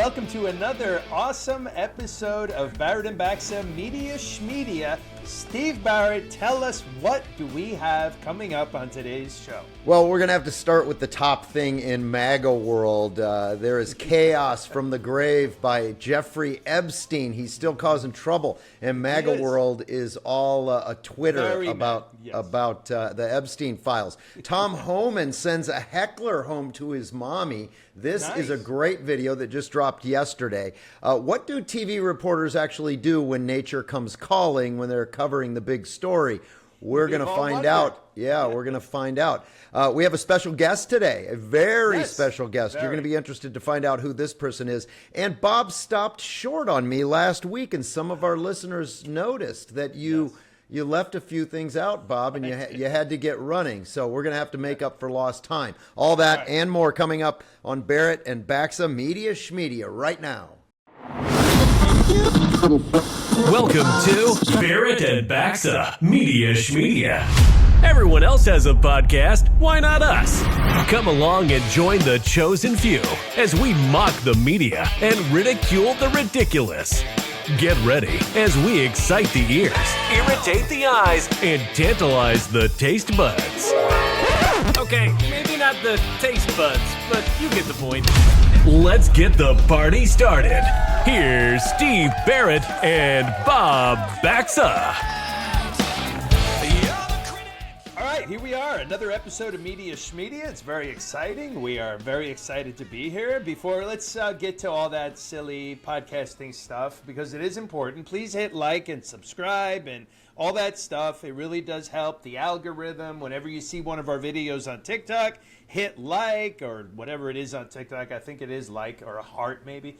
welcome to another awesome episode of Barrett and Baxa Media Schmedia. Steve Barrett, tell us, what do we have coming up on today's show? Well, we're going to have to start with the top thing in MAGA world. There is chaos from the grave by Jeffrey Epstein. He's still causing trouble. And MAGA world is all a Twitter about the Epstein files. Tom Homan sends a heckler home to his mommy. This is a great video that just dropped yesterday. What do TV reporters actually do when nature comes calling, when they're covering the big story? We're going to find out. Yeah, we're going to find out. We have a special guest today, a very special guest. You're going to be interested to find out who this person is. And Bob stopped short on me last week, and some of our listeners noticed that you left a few things out, Bob, and you had to get running. So we're going to have to make up for lost time. All that and more coming up on Barrett and Baxa Media Schmedia right now. Welcome to Barrett and Baxa Media Schmedia. Everyone else has a podcast, why not us? Come along and join the chosen few as we mock the media and ridicule the ridiculous. Get ready as we excite the ears, irritate the eyes, and tantalize the taste buds. Okay, maybe not the taste buds, but you get the point. Let's get the party started. Here's Steve Barrett and Bob Baxa. All right, here we are, another episode of Media Schmedia. It's very exciting. We are very excited to be here. Let's get to all that silly podcasting stuff, because it is important. Please hit like and subscribe and all that stuff. It really does help the algorithm. Whenever you see one of our videos on TikTok, hit like, or whatever it is on TikTok. I think it is like, or a heart maybe.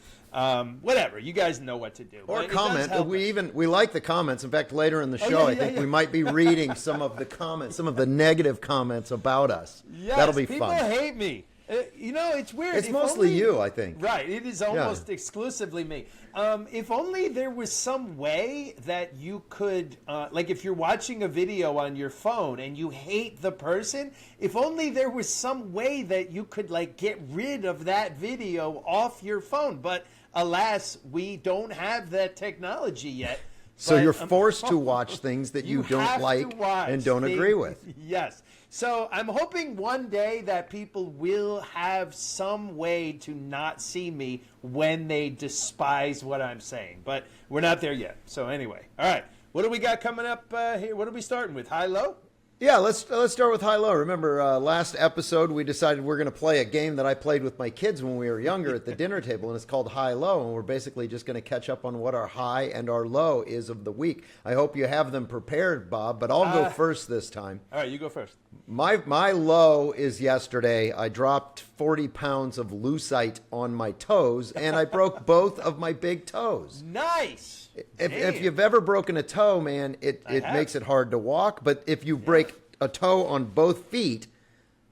Whatever. You guys know what to do. Or comment. We like the comments. In fact, later in the show, I think we might be reading some of the comments, some of the negative comments about us. Yes, that'll be fun. People hate me. It's weird. It's mostly you, I think. Right. It is almost exclusively me. If only there was some way that you could, like if you're watching a video on your phone and you hate the person, if only there was some way that you could like get rid of that video off your phone. But alas, we don't have that technology yet. So you're forced to watch things that you don't like and don't agree with. Yes. So I'm hoping one day that people will have some way to not see me when they despise what I'm saying. But we're not there yet. So anyway, all right. What do we got coming up here? What are we starting with? High-low? Yeah, let's start with high-low. Remember, last episode we decided we're going to play a game that I played with my kids when we were younger at the dinner table, and it's called high-low, and we're basically just going to catch up on what our high and our low is of the week. I hope you have them prepared, Bob, but I'll go first this time. All right, you go first. My low is yesterday. I dropped 40 pounds of lucite on my toes, and I broke both of my big toes. Nice. If you've ever broken a toe, man, it makes it hard to walk. But if you break a toe on both feet,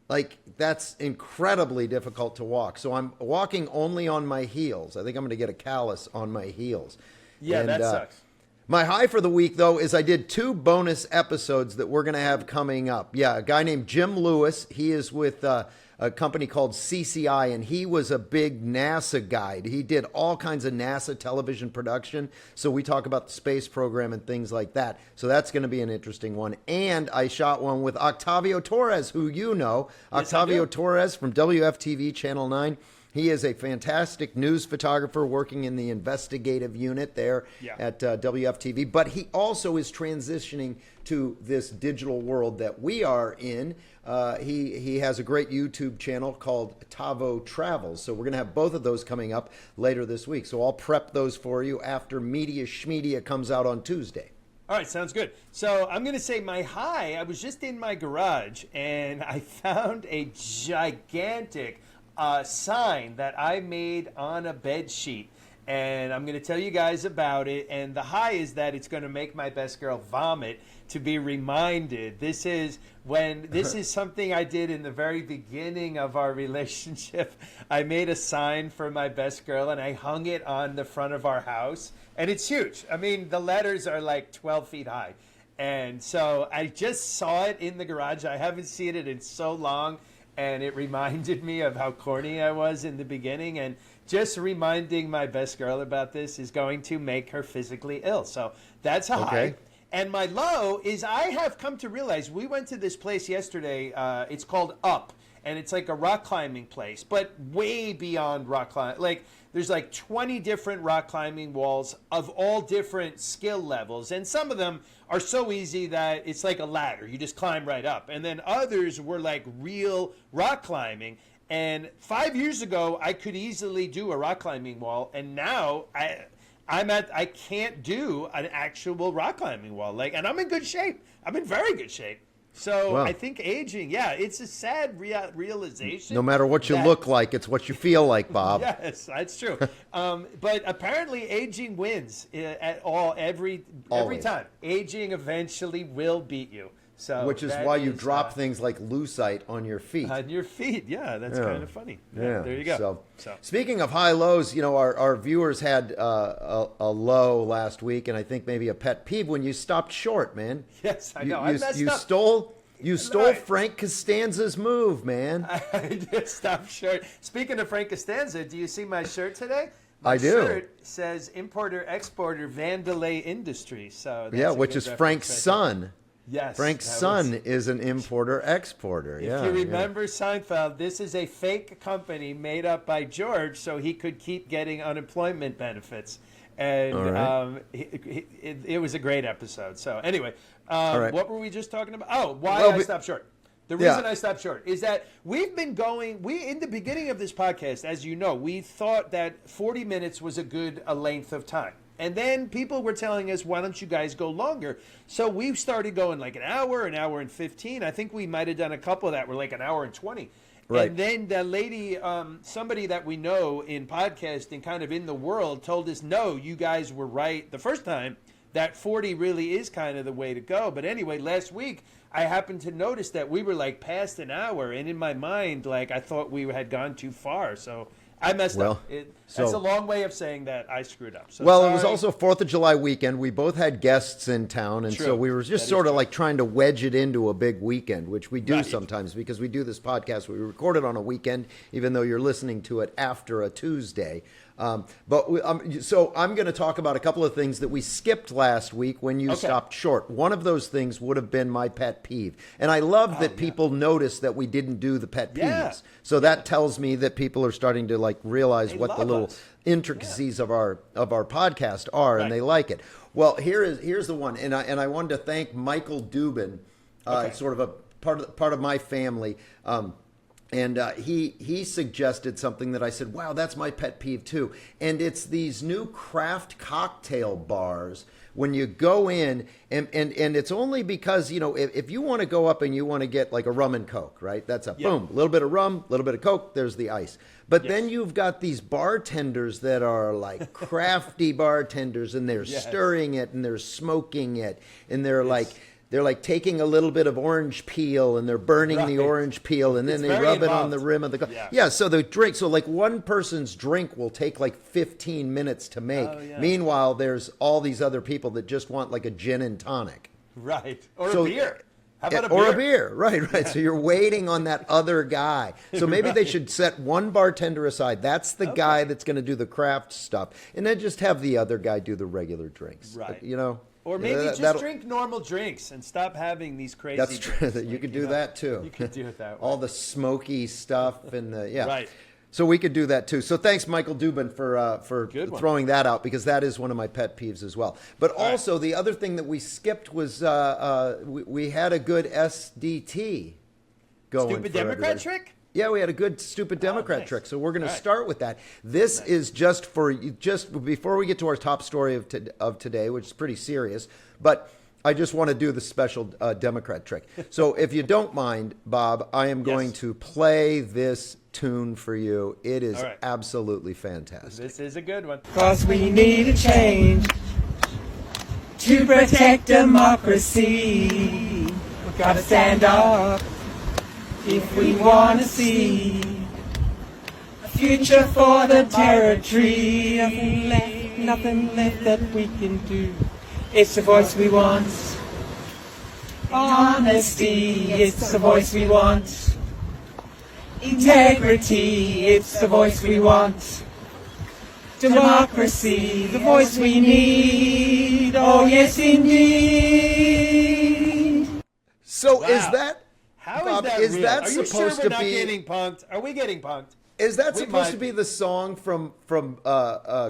like that's incredibly difficult to walk. So I'm walking only on my heels. I think I'm going to get a callus on my heels. Yeah, that sucks. My high for the week, though, is I did 2 bonus episodes that we're going to have coming up. Yeah, a guy named Jim Lewis. He is with a company called CCI, and he was a big NASA guide. He did all kinds of NASA television production. So we talk about the space program and things like that. So that's going to be an interesting one. And I shot one with Octavio Torres, who you know. Yes, Octavio Torres from WFTV Channel 9. He is a fantastic news photographer working in the investigative unit there at WFTV. But he also is transitioning to this digital world that we are in. He has a great YouTube channel called Tavo Travels. So we're going to have both of those coming up later this week. So I'll prep those for you after Media Schmedia comes out on Tuesday. All right, sounds good. So I'm going to say my high, I was just in my garage and I found a gigantic sign that I made on a bed sheet, and I'm going to tell you guys about it. And the high is that it's going to make my best girl vomit to be reminded. This is something I did in the very beginning of our relationship. I made a sign for my best girl and I hung it on the front of our house, and it's huge. I mean, the letters are like 12 feet high. And so I just saw it in the garage. I haven't seen it in so long. and it reminded me of how corny I was in the beginning. And just reminding my best girl about this is going to make her physically ill. So that's a high. And my low is I have come to realize, we went to this place yesterday. It's called Up, and it's like a rock climbing place, but way beyond rock climbing. Like, there's like 20 different rock climbing walls of all different skill levels. And some of them are so easy that it's like a ladder. You just climb right up. And then others were like real rock climbing. And 5 years ago, I could easily do a rock climbing wall. And now I can't do an actual rock climbing wall. Like, and I'm in good shape. I'm in very good shape. So wow. I think aging, it's a sad realization. No matter what you look like, it's what you feel like, Bob. Yes, that's true. But apparently aging wins every time. Aging eventually will beat you. So which is why you drop things like lucite on your feet. On your feet, that's kind of funny. Yeah, there you go. So speaking of high lows, our viewers had a low last week, and I think maybe a pet peeve when you stopped short, man. Yes, I know. I messed up. You stole Frank Costanza's move, man. I did stop short. Speaking of Frank Costanza, do you see my shirt today? I do. My shirt says importer-exporter Vandelay Industries. So which is Frank's son. Yes. Frank's son is an importer-exporter. If you remember Seinfeld, this is a fake company made up by George so he could keep getting unemployment benefits. And it was a great episode. So anyway, what were we just talking about? Oh, why I stopped short. The reason I stopped short is that we've been going, in the beginning of this podcast, as you know, we thought that 40 minutes was a good length of time. And then people were telling us, why don't you guys go longer? So we started going like an hour and 15. I think we might have done a couple that were like an hour and 20. Right. And then the lady, somebody that we know in podcasting, kind of in the world, told us, no, you guys were right the first time, that 40 really is kind of the way to go. But anyway, last week, I happened to notice that we were like past an hour. And in my mind, like I thought we had gone too far. So I messed up. That's a long way of saying that I screwed up. So it was also 4th of July weekend. We both had guests in town, and so we were just sort of like trying to wedge it into a big weekend, which we do sometimes because we do this podcast. We record it on a weekend, even though you're listening to it after a Tuesday. So I'm going to talk about a couple of things that we skipped last week when you stopped short. One of those things would have been my pet peeve. And I love that people noticed that we didn't do the pet peeves. Yeah. So that tells me that people are starting to like realize what the little intricacies of our podcast are, and they like it. Well, here's the one. And I wanted to thank Michael Dubin, sort of a part of my family. And he suggested something that I said, wow, that's my pet peeve too. And it's these new craft cocktail bars when you go in, and it's only because, if you want to go up and you want to get like a rum and Coke, right? That's boom, a little bit of rum, a little bit of Coke, there's the ice. But then you've got these bartenders that are like crafty bartenders, and they're stirring it and they're smoking it, and they're like taking a little bit of orange peel and they're burning the orange peel, and then they rub it on the rim of the cup. Yeah, so the drink, so like one person's drink will take like 15 minutes to make. Meanwhile, there's all these other people that just want like a gin and tonic. Right. Or a beer. How about a beer? Or a beer. Right. Yeah. So you're waiting on that other guy. So maybe they should set one bartender aside. That's the guy that's going to do the craft stuff. And then just have the other guy do the regular drinks. Right. Or maybe just drink normal drinks and stop having these crazy That's true. drinks. You could do that too. You could do it that way. All the smoky stuff and Right. So we could do that too. So thanks, Michael Dubin, for throwing that out, because that is one of my pet peeves as well. But also the other thing that we skipped was we had a good SDT going. Stupid Democrat trick? Yeah, we had a good stupid Democrat trick. So we're going to start with that. This is just before we get to our top story of today, which is pretty serious. But I just want to do the special Democrat trick. So if you don't mind, Bob, I am going to play this tune for you. It is absolutely fantastic. This is a good one. 'Cause we need a change to protect democracy. We've got to stand up if we want to see a future for the territory. Nothing left that we can do. It's the voice we want. Honesty, it's the voice we want. Integrity, it's the voice we want. Democracy, the voice we need. Oh, yes, indeed. So Wow. is that, How Bob, is that is real? that Are you supposed sure to we're not be? getting punked? Are we getting punked? Is that We supposed to might be be. the song from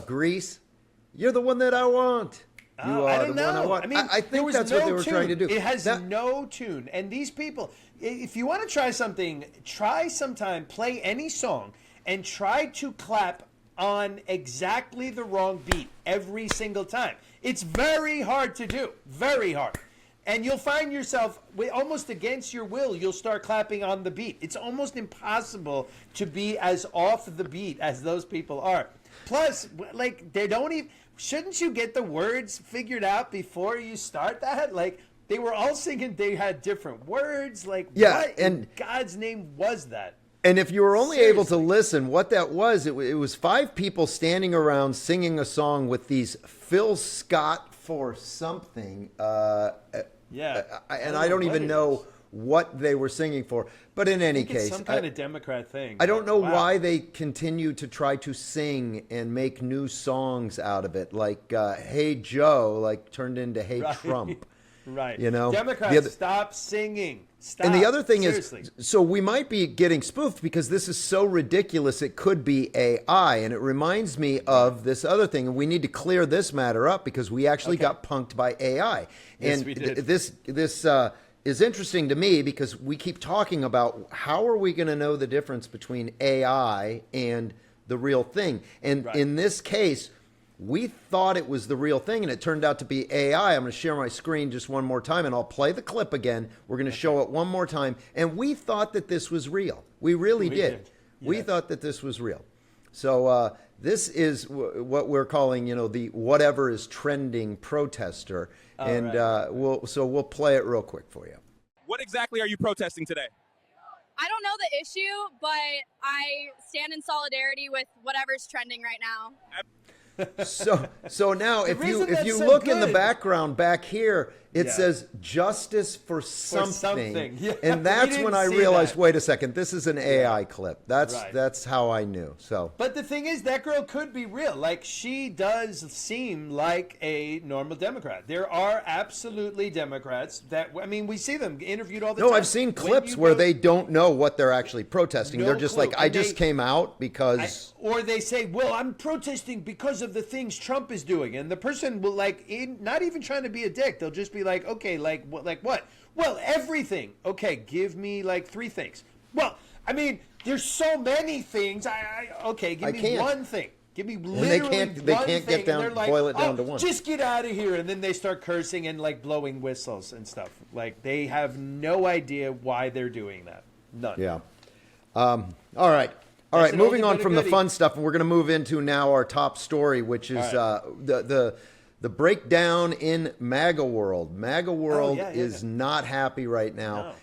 Grease? You're the one that I want. You Oh, are I don't the one I know. want. I mean, I there think was that's no what they were tune. trying to do. It has That- no tune. And these people, if you want to try something, try sometime, play any song, and try to clap on exactly the wrong beat every single time. It's very hard to do. Very hard. And you'll find yourself, almost against your will, you'll start clapping on the beat. It's almost impossible to be as off the beat as those people are. Plus, like, they don't even... Shouldn't you get the words figured out before you start that? Like, they were all singing, they had different words. Like, Yeah, what and- in God's name was that? And if you were only able to Seriously. listen, what that was, it was 5 people standing around singing a song with these Phil Scott for something. Yeah. And I don't what even it know is. what they were singing for. But in any I think it's case, some kind of Democrat thing. I don't know Wow. why they continue to try to sing and make new songs out of it. Like Hey Joe, like turned into Hey Right. Trump. Right. You know, Democrats, the other- stop singing. Stop. And the other thing Seriously. is, so we might be getting spoofed because this is so ridiculous it could be AI. And it reminds me of this other thing. And we need to clear this matter up because we actually got punked by AI. Yes, And we did. this is interesting to me because we keep talking about how are we going to know the difference between AI and the real thing. And Right. in this case, we thought it was the real thing, and it turned out to be AI. I'm going to share my screen just one more time, and I'll play the clip again. We're going to show it one more time. And we thought that this was real. We really We did. did. We Yes. thought that this was real. So this is what we're calling, the whatever is trending protester. And right. we'll play it real quick for you. What exactly are you protesting today? I don't know the issue, but I stand in solidarity with whatever's trending right now. So now if reason you that's so look in the good- background back here, it Yeah. says justice for something. something. Yeah, And we that's didn't when I see realized, that. wait a second, this is an AI clip. That's Right. how I knew. So But the thing is, that girl could be real. Like, she does seem like a normal Democrat. There are absolutely Democrats that, I mean, we see them interviewed all the no, time. I've seen When clips you where go- they don't know what they're actually protesting. No They're just clue. like, I And just they- came out because or they say, well, I'm protesting because of the things Trump is doing. And the person will, like, not even trying to be a dick. They'll just be like, okay, like what? Well, everything. Okay, give me, like, 3 things. Well, I mean, there's so many things. Okay, give I me can't. one thing. Give me they literally can't one get thing. down- And they're like, boil it down "Oh, to one." Just get out of here. And then they start cursing and, like, blowing whistles and stuff. Like, they have no idea why they're doing that. None. yeah. All right. All That's right, an moving oldie on but a from the goodie. fun stuff, and we're going to move into now our top story, which is the breakdown in MAGA world. MAGA world yeah, is yeah. not happy right now. No.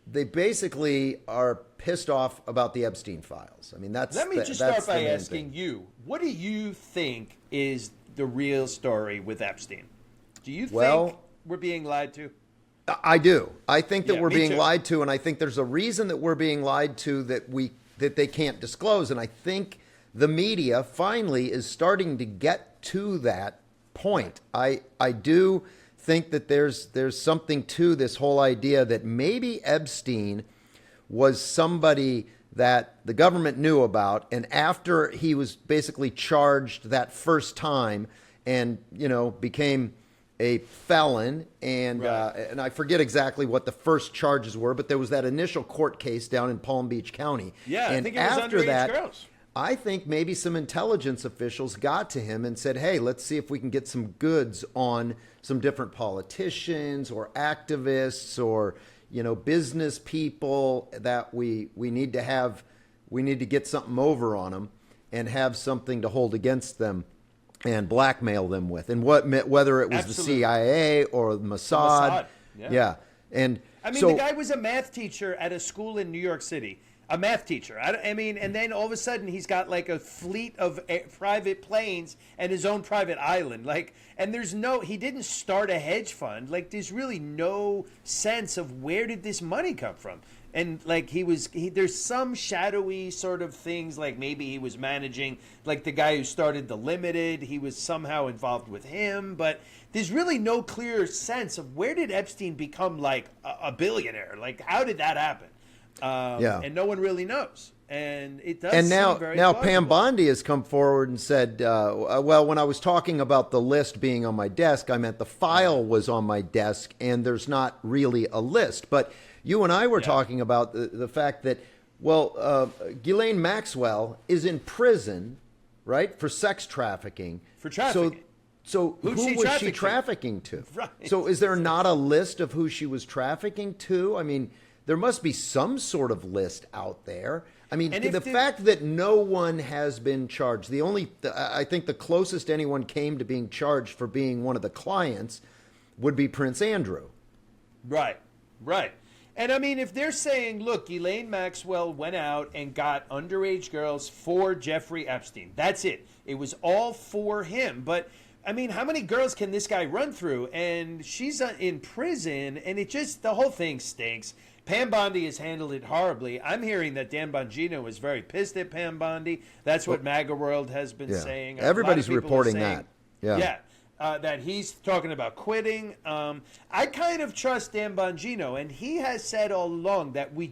They basically are pissed off about the Epstein files. I mean, that's Let me just that's start the by main asking thing. you, what do you think is the real story with Epstein? Do you Well- think we're being lied to? I do. I think that Yeah, we're me being too. lied to, and I think there's a reason that we're being lied to that they can't disclose. And I think the media finally is starting to get to that point. I do think that there's something to this whole idea that maybe Epstein was somebody that the government knew about, and after he was basically charged that first time and became a felon, and Right. and I forget exactly what the first charges were, but there was that initial court case down in Palm Beach County. Yeah, I and think it was after underage that, girls. I think maybe some intelligence officials got to him and said, "Hey, let's see if we can get some goods on some different politicians or activists or business people that we need to have. We need to get something over on them and have something to hold against them." And blackmail them with, and whether it was Absolutely. the CIA or the Mossad, Mossad, yeah. And I mean, so, the guy was a math teacher at a school in New York City. a math teacher. I mean, and then all of a sudden he's got like a fleet of private planes and his own private island. Like, and he didn't start a hedge fund. Like, there's really no sense of where did this money come from. And like there's some shadowy sort of things, like maybe he was managing, like the guy who started the Limited, he was somehow involved with him, but there's really no clear sense of where did Epstein become like a billionaire? Like, how did that happen? And no one really knows. And it does. And now plausible. Pam Bondi has come forward and said, well, when I was talking about the list being on my desk, I meant the file was on my desk, and there's not really a list. But you and I were talking about the fact that, Ghislaine Maxwell is in prison, right, for sex trafficking. For trafficking. So who was she trafficking to? Right. So is there not a list of who she was trafficking to? I mean, there must be some sort of list out there. I mean, the fact that no one has been charged, I think the closest anyone came to being charged for being one of the clients would be Prince Andrew. Right. And I mean, if they're saying, look, Ghislaine Maxwell went out and got underage girls for Jeffrey Epstein, that's it. It was all for him. But I mean, how many girls can this guy run through? And she's in prison, and the whole thing stinks. Pam Bondi has handled it horribly. I'm hearing that Dan Bongino is very pissed at Pam Bondi. That's what MAGA World has been saying. Everybody's reporting that. Yeah. That he's talking about quitting. I kind of trust Dan Bongino, and he has said all along that the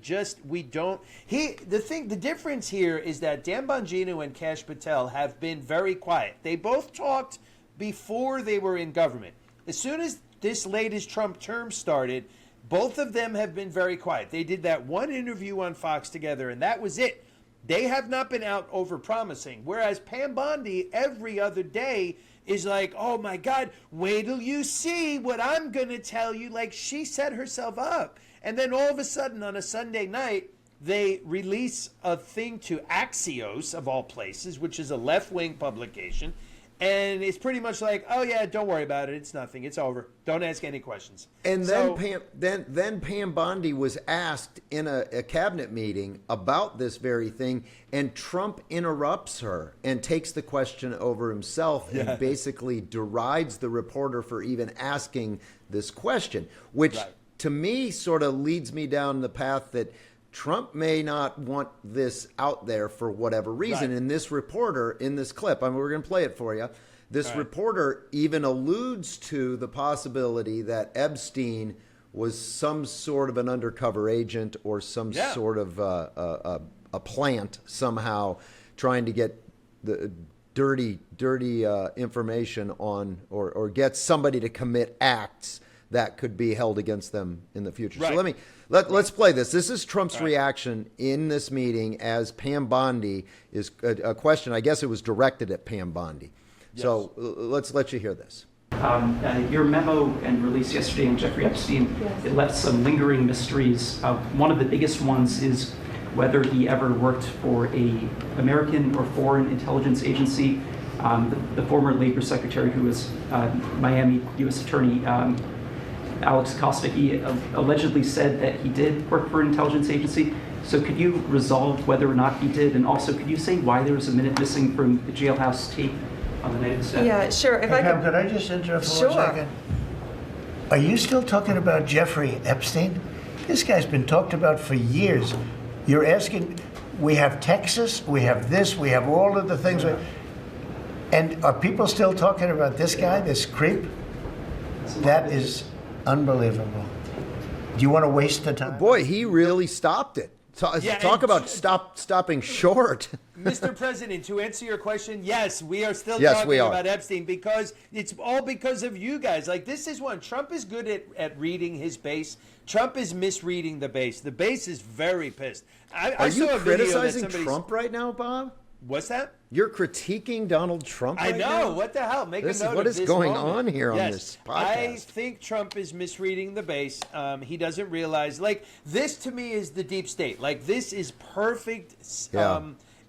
difference here is that Dan Bongino and Kash Patel have been very quiet. They both talked before they were in government. As soon as this latest Trump term started, both of them have been very quiet. They did that one interview on Fox together, and that was it. They have not been out over-promising. Whereas Pam Bondi, every other day, is like, oh my God, wait till you see what I'm going to tell you. Like, she set herself up. And then all of a sudden on a Sunday night, they release a thing to Axios, of all places, which is a left-wing publication. And it's pretty much like, oh yeah, don't worry about it. It's nothing. It's over. Don't ask any questions. And then Pam Bondi was asked in a cabinet meeting about this very thing, and Trump interrupts her and takes the question over himself and basically derides the reporter for even asking this question, which to me sort of leads me down the path that Trump may not want this out there for whatever reason. And this reporter in this clip, we're going to play it for you. This reporter even alludes to the possibility that Epstein was some sort of an undercover agent or some sort of a plant somehow trying to get the dirty information on or get somebody to commit acts that could be held against them in the future. So let's play this. This is Trump's reaction in this meeting as Pam Bondi is a question. I guess it was directed at Pam Bondi. Yes. So let's let you hear this. Your memo and release yesterday on Jeffrey Epstein, it left some lingering mysteries. One of the biggest ones is whether he ever worked for a American or foreign intelligence agency. The former Labor Secretary, who was Miami U.S. Attorney, Alex Acosta, he allegedly said that he did work for an intelligence agency. So could you resolve whether or not he did? And also, could you say why there was a minute missing from the jailhouse tape on the night of the step? Yeah, sure. If Pam, could I just interrupt for 1 second? Are you still talking about Jeffrey Epstein? This guy's been talked about for years. You're asking, we have Texas, we have this, we have all of the things. And are people still talking about this guy, this creep? That is unbelievable. Do you want to waste the time? Boy, he really stopped it. Talk about stopping short. Mr. President, to answer your question, yes, we are still talking about Epstein because it's all because of you guys. Like, this is one. Trump is good at reading his base. Trump is misreading the base. The base is very pissed. Are you criticizing Trump right now, Bob? What's that? You're critiquing Donald Trump right now? I know. What the hell? Make a note of this. What is going on here on this podcast? I think Trump is misreading the base. He doesn't realize. Like, this to me is the deep state. Like, this is perfect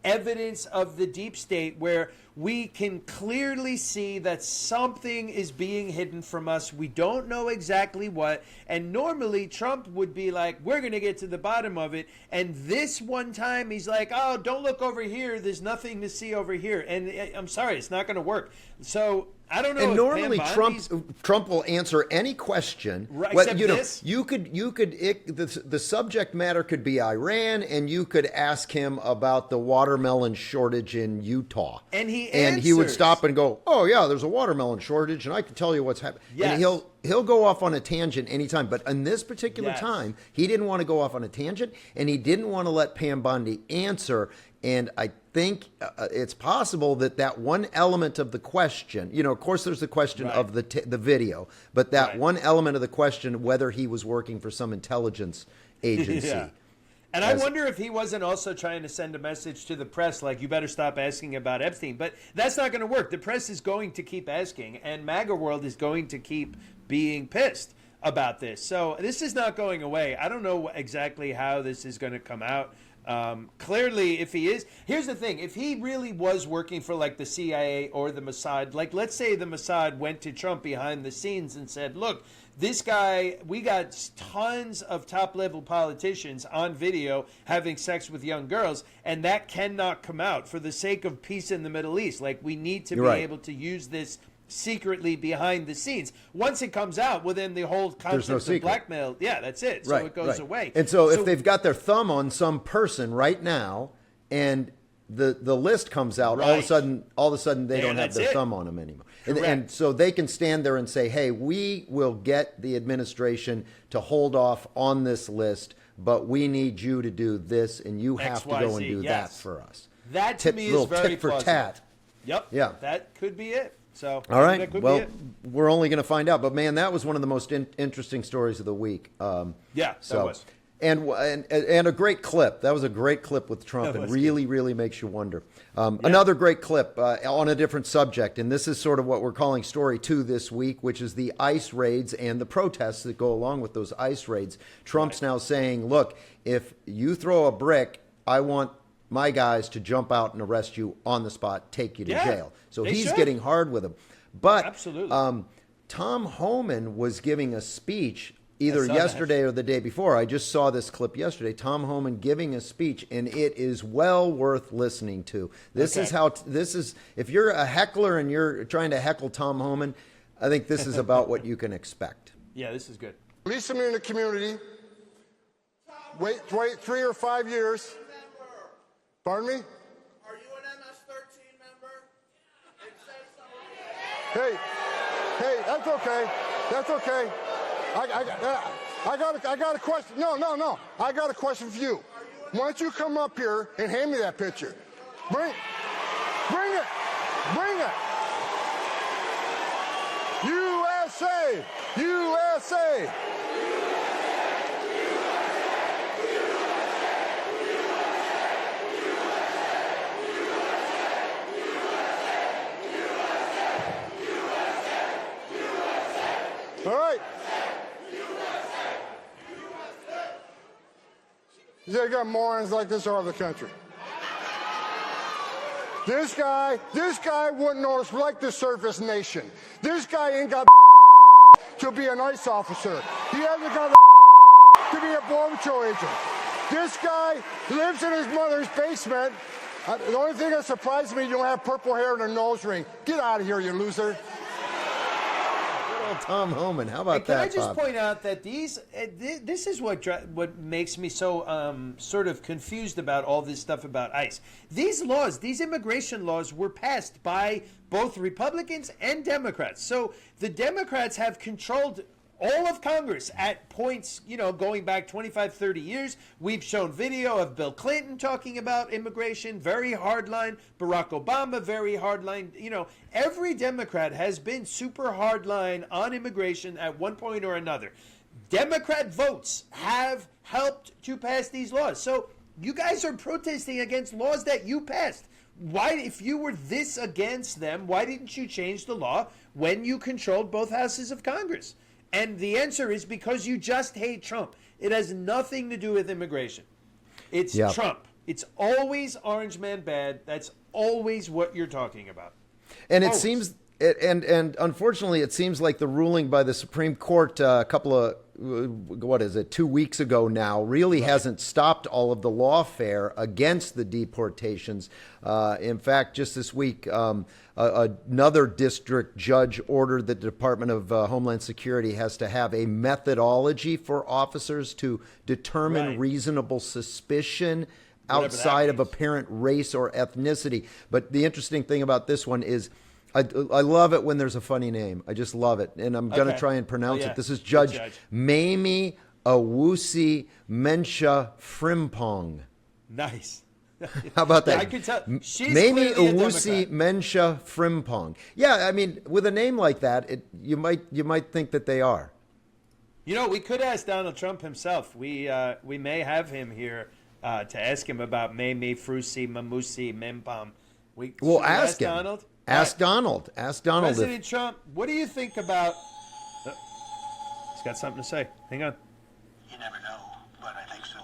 evidence of the deep state where we can clearly see that something is being hidden from us. We don't know exactly what. And normally Trump would be like, we're going to get to the bottom of it. And this one time he's like, oh, don't look over here. There's nothing to see over here. And I'm sorry, it's not going to work. So I don't know. And if normally Pam Bondi's- Trump will answer any question. Right, Well, except you know, this? the subject matter could be Iran, and you could ask him about the watermelon shortage in Utah. And he would answers. stop and go, "Oh yeah, there's a watermelon shortage, and I can tell you what's happening." Yes. And he'll go off on a tangent anytime. But in this particular Yes. time, he didn't want to go off on a tangent, and he didn't want to let Pam Bondi answer. And I think it's possible that one element of the question, you know, of course, there's the question Right. of the video, but that Right. one element of the question, whether he was working for some intelligence agency. Yeah. And I wonder if he wasn't also trying to send a message to the press, like, you better stop asking about Epstein. But that's not going to work. The press is going to keep asking, and MAGA world is going to keep being pissed about this. So this is not going away. I don't know exactly how this is going to come out. Clearly, if he is, here's the thing: if he really was working for like the CIA or the Mossad, like let's say the Mossad went to Trump behind the scenes and said, "Look, this guy, we got tons of top-level politicians on video having sex with young girls, and that cannot come out for the sake of peace in the Middle East. Like we need to You're be right. able to use this." Secretly behind the scenes. Once it comes out, well, then the whole concept no of secret. blackmail, yeah, that's it. So it goes away. And so if they've got their thumb on some person right now, and the list comes out, all of a sudden they There, don't have that's their it. thumb on them anymore. And Correct. so they can stand there and say, hey, we will get the administration to hold off on this list, but we need you to do this, and you have to go and XYZ, do yes. that for us. That to me is little very tit for plausible. tat. Yep. Yeah. That could be it. So All right. that could Well, be it. we're only going to find out. But man, that was one of the most interesting stories of the week. Yeah, that was. And a great clip. That was a great clip with Trump, That and was really makes you wonder. Another great clip on a different subject, and this is sort of what we're calling story 2 this week, which is the ICE raids and the protests that go along with those ICE raids. Trump's now saying, look, if you throw a brick, I want my guys to jump out and arrest you on the spot, take you to jail. So they he's should. getting hard with him. But Absolutely. Tom Homan was giving a speech either saw yesterday or the day before. I just saw this clip yesterday. Tom Homan giving a speech, and it is well worth listening to. This is how if you're a heckler and you're trying to heckle Tom Homan, I think this is about what you can expect. Yeah, this is good. Release them in the community. Wait 3 or 5 years. Pardon me? Are you an MS-13 member? It says so. Hey, that's okay. That's okay. I got a question. No. I got a question for you. Why don't you come up here and hand me that picture? Bring it. USA! USA! All right. You got morons like this all over the country. This guy wouldn't notice like the surface nation. This guy ain't got to be an ICE officer. He hasn't got to be a border patrol agent. This guy lives in his mother's basement. The only thing that surprises me, you don't have purple hair and a nose ring. Get out of here, you loser. Tom Homan, how about Can that, I just Bob? point out that this is what makes me so sort of confused about all this stuff about ICE. These laws, these immigration laws, were passed by both Republicans and Democrats. So the Democrats have controlled all of Congress at points, going back 25, 30 years. We've shown video of Bill Clinton talking about immigration, very hardline. Barack Obama, very hardline. Every Democrat has been super hardline on immigration at one point or another. Democrat votes have helped to pass these laws. So you guys are protesting against laws that you passed. Why, if you were this against them, why didn't you change the law when you controlled both houses of Congress? And the answer is because you just hate Trump. It has nothing to do with immigration. It's Trump. It's always orange man bad. That's always what you're talking about. And it Always. seems, and unfortunately, it seems like the ruling by the Supreme Court a couple of, 2 weeks ago now, really hasn't stopped all of the lawfare against the deportations. In fact, just this week, another district judge ordered the Department of Homeland Security has to have a methodology for officers to determine reasonable suspicion outside of apparent race or ethnicity. But the interesting thing about this one is I love it when there's a funny name. I just love it. And I'm going to try and pronounce it. This is Judge Mamie Awusi Mensah Frimpong. Nice. How about that? I could tell. She's Mamie clearly a Awusi Democrat. Mensah Frimpong. Yeah, I mean, with a name like that, you might think that they are. You know, we could ask Donald Trump himself. We may have him here to ask him about Mamie Frusi Mamusi Mempam. We'll ask him. Donald. Ask Donald. Ask Donald. President Trump, what do you think about... he's got something to say. Hang on. You never know, but I think so.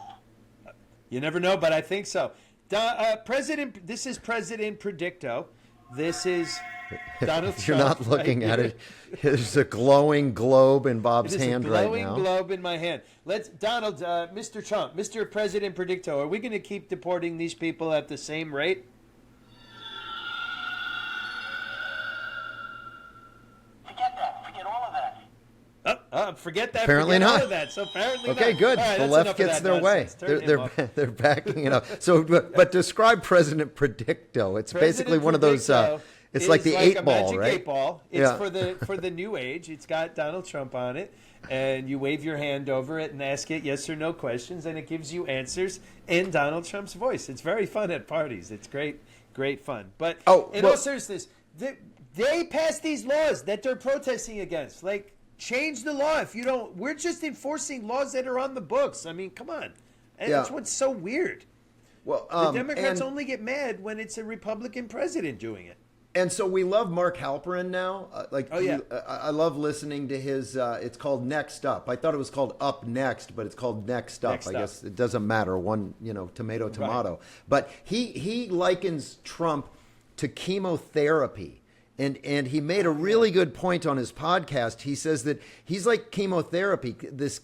You never know, but I think so. This is President Predicto. This is Donald Trump. You're not looking at it. There's a glowing globe in Bob's hand right now. There's a glowing globe in my hand. Donald, Mr. Trump, Mr. President Predicto, are we going to keep deporting these people at the same rate? Forget that. Apparently forget not. All of that. So apparently okay, not. good. Right, the left gets their way. They're backing it up. So, but describe President Predicto. It's basically one of those. It's like the like 8-ball, right? 8-ball. It's for the new age. It's got Donald Trump on it, and you wave your hand over it and ask it yes or no questions, and it gives you answers in Donald Trump's voice. It's very fun at parties. It's great fun. But all seriousness, they passed these laws that they're protesting against. Like, change the law. If you don't, we're just enforcing laws that are on the books. I mean, come on. And that's what's so weird. Well, the Democrats only get mad when it's a Republican president doing it. And so we love Mark Halperin now. I love listening to his. It's called Next Up. I thought it was called Up Next, but it's called Next Up. I guess it doesn't matter. One, tomato. Right. But he likens Trump to chemotherapy. And he made a really good point on his podcast. He says that he's like chemotherapy. This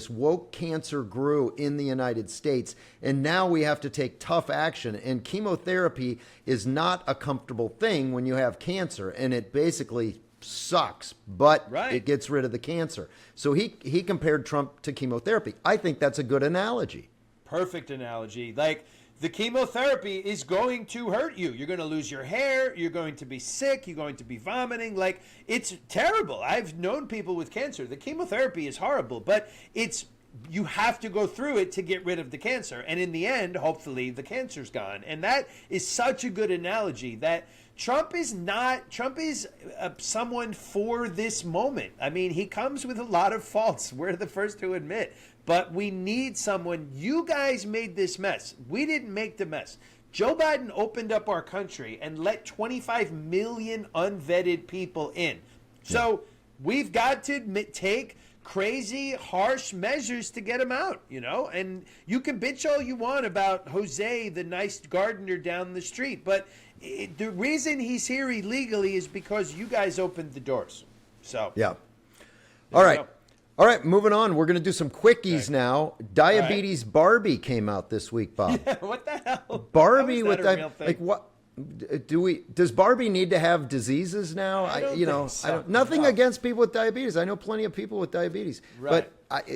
woke cancer grew in the United States, and now we have to take tough action. And chemotherapy is not a comfortable thing when you have cancer, and it basically sucks, but it gets rid of the cancer. So he compared Trump to chemotherapy. I think that's a good analogy. Perfect analogy. Like, the chemotherapy is going to hurt you. You're going to lose your hair. You're going to be sick. You're going to be vomiting. Like, it's terrible. I've known people with cancer. The chemotherapy is horrible, but you have to go through it to get rid of the cancer. And in the end, hopefully, the cancer's gone. And that is such a good analogy that Trump is someone for this moment. I mean, he comes with a lot of faults. We're the first to admit. But we need someone. You guys made this mess. We didn't make the mess. Joe Biden opened up our country and let 25 million unvetted people in. So we've got to take crazy, harsh measures to get them out, And you can bitch all you want about Jose, the nice gardener down the street. But the reason he's here illegally is because you guys opened the doors. So All right, moving on. We're going to do some quickies now. Diabetes Barbie came out this week, Bob. Yeah, what the hell? Barbie with what? Does Barbie need to have diseases now? I don't think so. Nothing against people with diabetes. I know plenty of people with diabetes. Right. But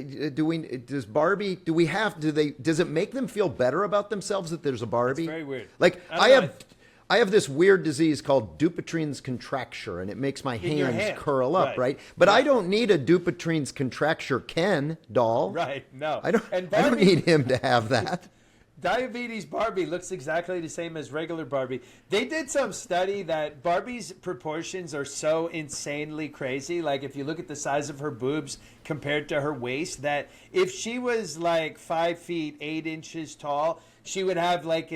does it make them feel better about themselves that there's a Barbie? It's very weird. Like I have this weird disease called Dupuytren's contracture, and it makes my hands curl up, right? But I don't need a Dupuytren's contracture Ken doll. Right, no. I don't need him to have that. Diabetes Barbie looks exactly the same as regular Barbie. They did some study that Barbie's proportions are so insanely crazy. Like, if you look at the size of her boobs compared to her waist, that if she was like 5 feet 8 inches tall, she would have like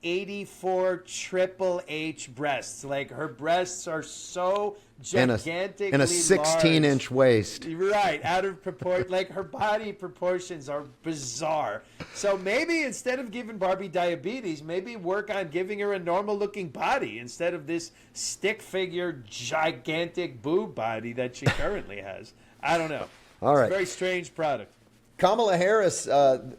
84 triple H breasts. Like, her breasts are so gigantic and a 16-inch waist. Right, out of proportion. Like, her body proportions are bizarre. So maybe instead of giving Barbie diabetes, maybe work on giving her a normal-looking body instead of this stick figure, gigantic boob body that she currently has. I don't know. All right. It's a very strange product. Kamala Harris,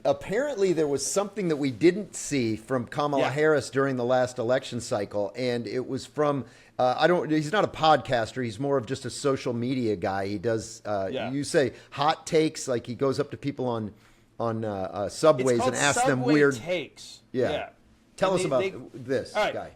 apparently there was something that we didn't see from Kamala Harris during the last election cycle, and it was from, he's not a podcaster, he's more of just a social media guy. He does, you say hot takes, like he goes up to people on subways and asks them weird takes. Yeah. Tell us about this guy.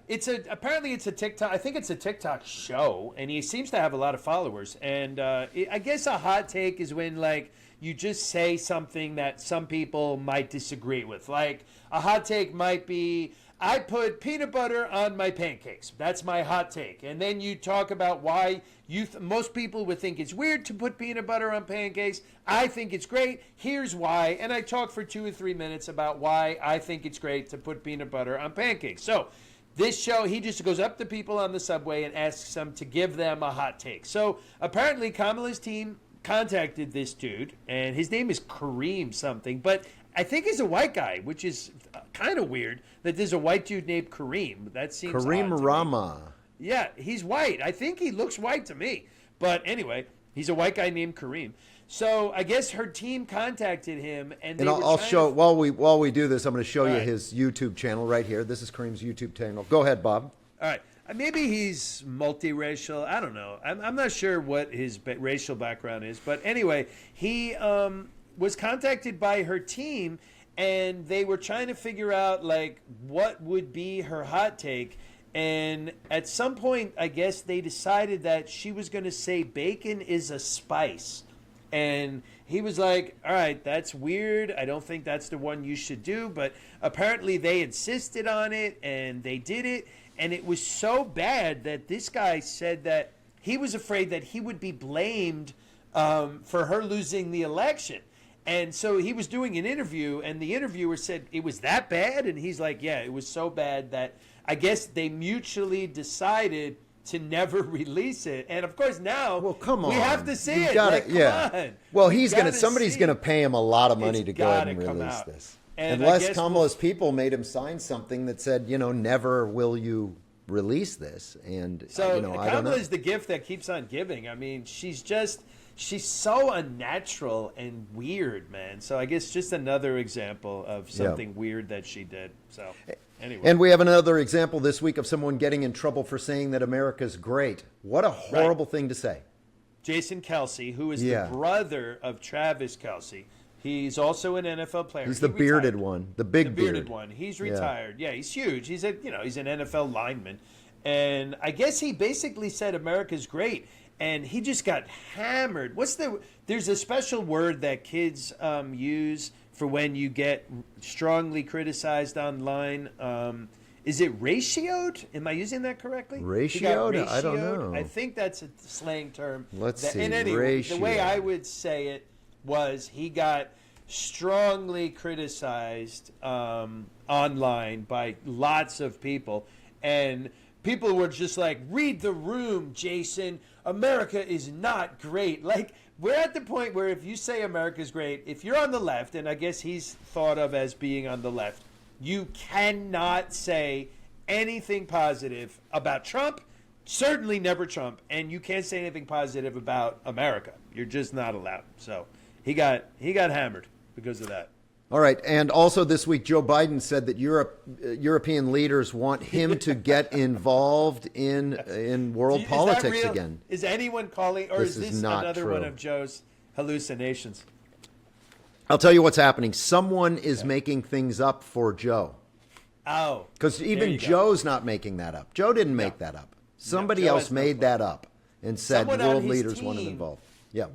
Apparently it's a TikTok. I think it's a TikTok show, and he seems to have a lot of followers. And I guess a hot take is when, like, you just say something that some people might disagree with. Like, a hot take might be, I put peanut butter on my pancakes. That's my hot take. And then you talk about why most people would think it's weird to put peanut butter on pancakes. I think it's great. Here's why. And I talk for 2 or 3 minutes about why I think it's great to put peanut butter on pancakes. So this show, he just goes up to people on the subway and asks them to give them a hot take. So apparently Kamala's team contacted this dude, and his name is Kareem something, but I think he's a white guy, which is kind of weird that there's a white dude named Kareem. That seems Kareem odd to Rama. me. Yeah, he's white. I think he looks white to me. But anyway, he's a white guy named Kareem. So I guess her team contacted him, and I'll show while we do this. I'm going to show you his YouTube channel right here. This is Kareem's YouTube channel. Go ahead, Bob. All right. Maybe he's multiracial. I don't know. I'm not sure what his racial background is. But anyway, he was contacted by her team, and they were trying to figure out, like, what would be her hot take. And at some point, I guess they decided that she was going to say bacon is a spice. And he was like, all right, that's weird. I don't think that's the one you should do. But apparently they insisted on it, and they did it. And it was so bad that this guy said that he was afraid that he would be blamed for her losing the election. And so he was doing an interview, and the interviewer said, it was that bad? And he's like, yeah, it was so bad that I guess they mutually decided to never release it. And of course now, we have to see it. Come on. Well, somebody's going to pay him a lot of money to go ahead and release this. And unless Kamala's people made him sign something that said, never will you release this. And so I don't know. Kamala is the gift that keeps on giving. I mean, she's so unnatural and weird, man. So I guess just another example of something weird that she did. So anyway. And we have another example this week of someone getting in trouble for saying that America's great. What a horrible thing to say. Jason Kelce, who is the brother of Travis Kelce. He's also an NFL player. He's the bearded one, the bearded one. He's retired. Yeah, he's huge. He's he's an NFL lineman, and I guess he basically said America's great, and he just got hammered. There's a special word that kids use for when you get strongly criticized online. Is it ratioed? Am I using that correctly? Ratioed? I don't know. I think that's a slang term. Let's see. And anyway, the way I would say it was he got strongly criticized online by lots of people, and people were just like, read the room, Jason. America is not great. Like, we're at the point where if you say America's great, if you're on the left, and I guess he's thought of as being on the left, you cannot say anything positive about Trump, certainly never Trump, and you can't say anything positive about America. You're just not allowed. So he got hammered because of that. All right, and also this week, Joe Biden said that European leaders want him to get involved in world politics again. Is anyone calling, or is this another one of Joe's hallucinations? I'll tell you what's happening. Someone is making things up for Joe. Oh. Because even Joe's not making that up. Joe didn't make that up. Somebody else made that up and said world leaders want him involved. Yeah.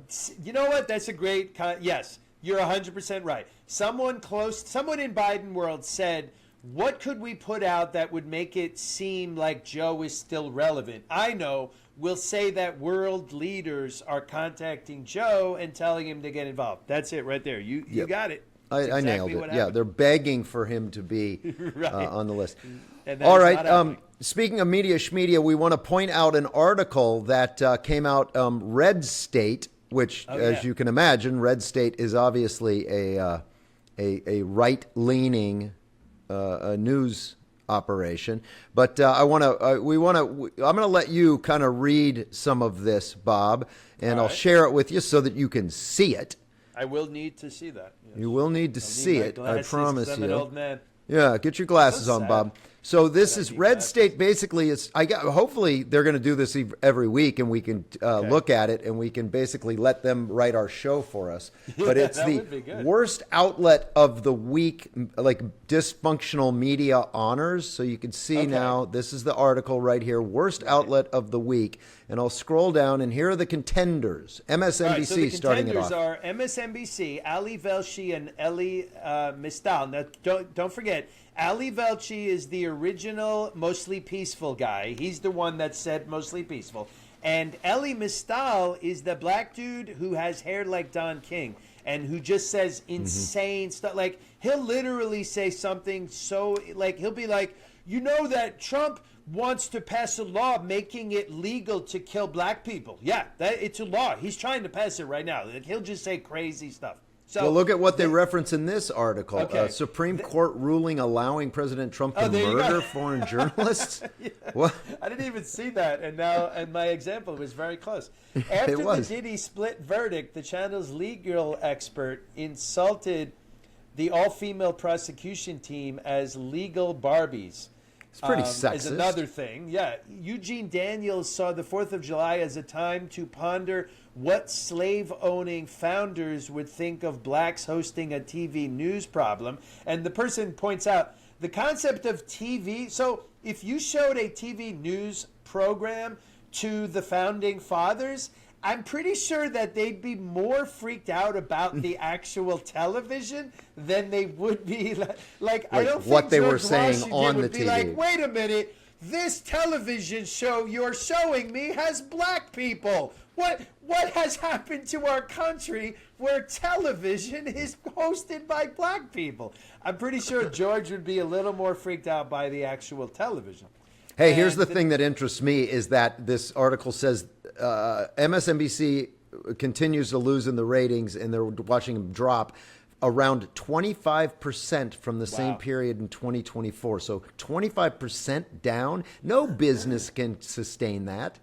You know what? That's a great... yes, you're 100% right. Someone in Biden world said, what could we put out that would make it seem like Joe is still relevant? I know. We'll say that world leaders are contacting Joe and telling him to get involved. That's it right there. You got it. I nailed it. Yeah, they're begging for him to be Right. on the list. And that All is right. not happening. Speaking of media, Schmedia, we want to point out an article that came out, Red State, which, as you can imagine, Red State is obviously a right-leaning news operation. But I'm going to let you kind of read some of this, Bob, and I'll share it with you so that you can see it. I will need to see that. Yes. You will need to see it. I promise I'm you. an old man. Yeah, get your glasses on, sad. Bob. So this is Red State. Basically, hopefully they're going to do this every week, and we can look at it, and we can basically let them write our show for us. But it's that the would be good. worst outlet of the week, like dysfunctional media honors. So you can see now, this is the article right here, worst outlet of the week. And I'll scroll down, and here are the contenders. MSNBC All right, so the starting it contenders off. are MSNBC, Ali Velshi, and Elie Mystal. Now, don't forget, Ali Velshi is the original mostly peaceful guy. He's the one that said mostly peaceful. And Elie Mystal is the black dude who has hair like Don King and who just says insane stuff. Like, he'll literally say something so, like, he'll be like, you know that Trump wants to pass a law making it legal to kill black people. Yeah, it's a law. He's trying to pass it right now. Like, he'll just say crazy stuff. So, well, look at what they reference in this article. Okay. Supreme Court ruling allowing President Trump to there you murder go. foreign journalists. Yeah. What? I didn't even see that, and my example was very close. After the Diddy split verdict, the channel's legal expert insulted the all-female prosecution team as legal Barbies. It's pretty sexist. Is another thing. Yeah. Eugene Daniels saw the 4th of July as a time to ponder what slave-owning founders would think of blacks hosting a TV news problem. And the person points out the concept of TV. So if you showed a TV news program to the founding fathers, I'm pretty sure that they'd be more freaked out about the actual television than they would be like I don't think what they George were saying Washington on would the be TV. like, wait a minute, this television show you're showing me has black people. What has happened to our country where television is hosted by black people? I'm pretty sure George would be a little more freaked out by the actual television. Hey, here's the thing that interests me is that this article says MSNBC continues to lose in the ratings, and they're watching them drop around 25% from the same period in 2024. So 25% down. No business can sustain that.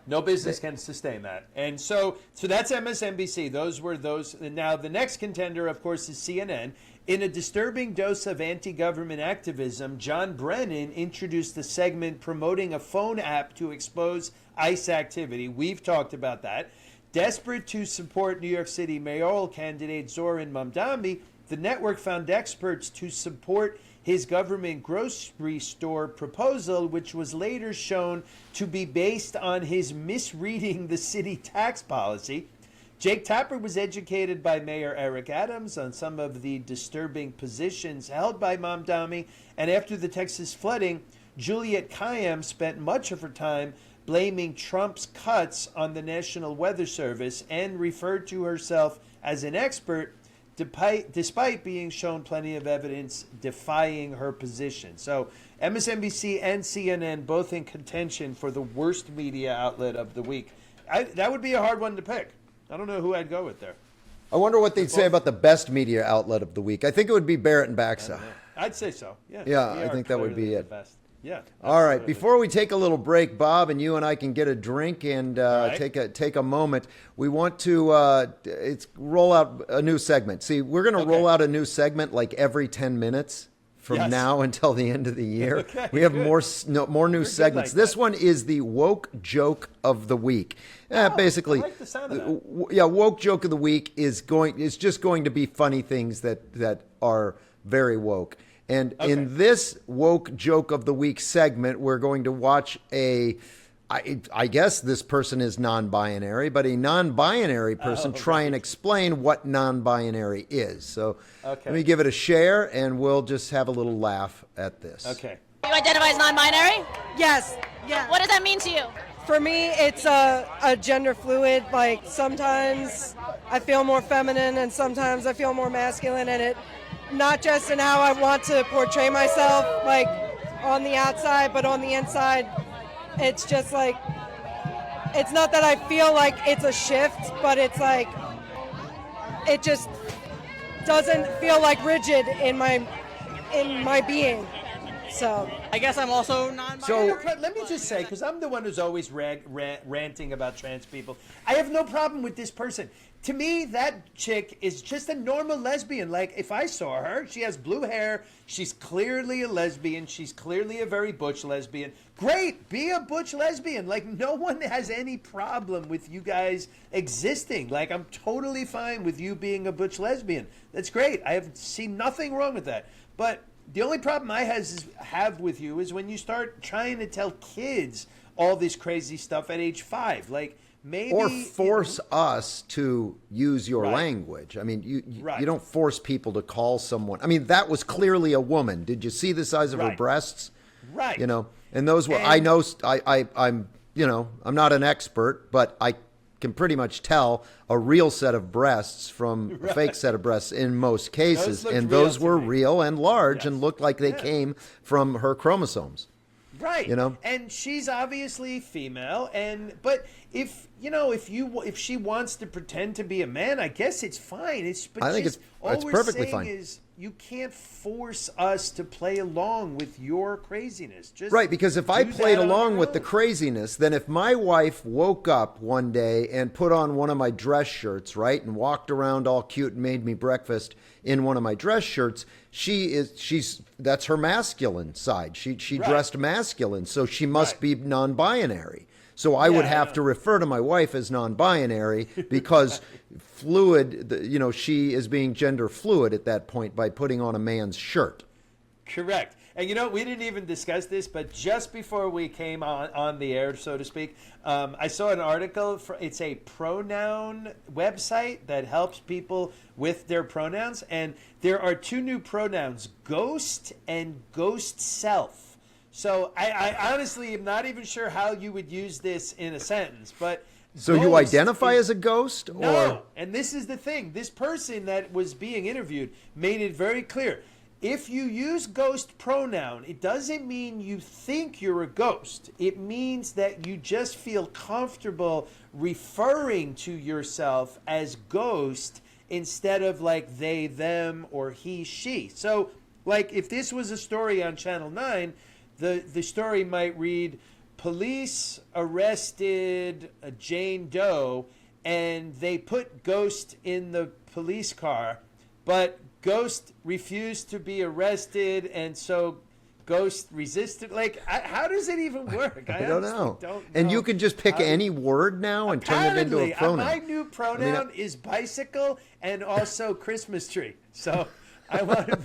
No business can sustain that. And so that's MSNBC. Those were those. And now the next contender, of course, is CNN. In a disturbing dose of anti-government activism, John Brennan introduced a segment promoting a phone app to expose ICE activity. We've talked about that. Desperate to support New York City mayoral candidate Zoran Mamdani, the network found experts to support his government grocery store proposal, which was later shown to be based on his misreading the city tax policy. Jake Tapper was educated by Mayor Eric Adams on some of the disturbing positions held by Mamdani, and after the Texas flooding, Juliette Kayyem spent much of her time blaming Trump's cuts on the National Weather Service and referred to herself as an expert, despite being shown plenty of evidence defying her position. So MSNBC and CNN both in contention for the worst media outlet of the week. That would be a hard one to pick. I don't know who I'd go with there. I wonder what they'd say about the best media outlet of the week. I think it would be Barrett and Baxa. I'd say so. Yeah. Yeah, We I are think that would be clearly the it. best. Yeah. All right. absolutely. Before we take a little break, Bob, and you and I can get a drink and take a moment, we want to roll out a new segment. See, we're going to roll out a new segment like every 10 minutes from now until the end of the year. We have more new segments. like This that. one is the woke joke of the week. Basically, I like the sound of that. woke joke of the week is just going to be funny things that are very woke. And in this woke joke of the week segment, we're going to watch I guess this person is non-binary, but a non-binary person try and explain what non-binary is. So let me give it a share, and we'll just have a little laugh at this. Okay. You identify as non-binary? Yes. Yeah. What does that mean to you? For me, it's a gender fluid. Like sometimes I feel more feminine and sometimes I feel more masculine, and it not just in how I want to portray myself, like on the outside, but on the inside, it's just like, it's not that I feel like it's a shift, but it's like, it just doesn't feel like rigid in my being. So I guess I'm also non-binary. So let me just say, because I'm the one who's always ranting about trans people, I have no problem with this person. To me, that chick is just a normal lesbian. Like, if I saw her, she has blue hair, she's clearly a lesbian, she's clearly a very butch lesbian. Great, be a butch lesbian. Like, no one has any problem with you guys existing. Like, I'm totally fine with you being a butch lesbian. That's great. I have seen nothing wrong with that. But the only problem I have with you is when you start trying to tell kids all this crazy stuff at age 5. Like, maybe, or force us to use your language. I mean, you don't force people to call someone. I mean, that was clearly a woman. Did you see the size of her breasts? Right. You know, and those were. I know. I'm. You know, I'm not an expert, but I can pretty much tell a real set of breasts from a fake set of breasts in most cases, and those were real and large and looked like they came from her chromosomes. Right. You know, and she's obviously female, but if she wants to pretend to be a man, I guess it's fine. I think it's perfectly fine. Is you can't force us to play along with your craziness. Just right, because if I played along with the craziness, then if my wife woke up one day and put on one of my dress shirts, right, and walked around all cute and made me breakfast in one of my dress shirts, that's her masculine side. She dressed masculine, so she must be non-binary. So I would have to refer to my wife as non-binary because fluid, she is being gender fluid at that point by putting on a man's shirt. Correct. And we didn't even discuss this, but just before we came on the air, so to speak, I saw an article. It's a pronoun website that helps people with their pronouns. And there are 2 new pronouns, ghost and ghost self. So I honestly am not even sure how you would use this in a sentence. But so you identify as a ghost? No. And this is the thing. This person that was being interviewed made it very clear. If you use ghost pronoun, it doesn't mean you think you're a ghost. It means that you just feel comfortable referring to yourself as ghost instead of like they, them, or he, she. So, like, if this was a story on Channel 9, the story might read, police arrested a Jane Doe, and they put Ghost in the police car, but Ghost refused to be arrested, and so Ghost resisted. Like, how does it even work? I don't know. And you can just pick any word now and turn it into a pronoun. My new pronoun is bicycle and also Christmas tree. So I want to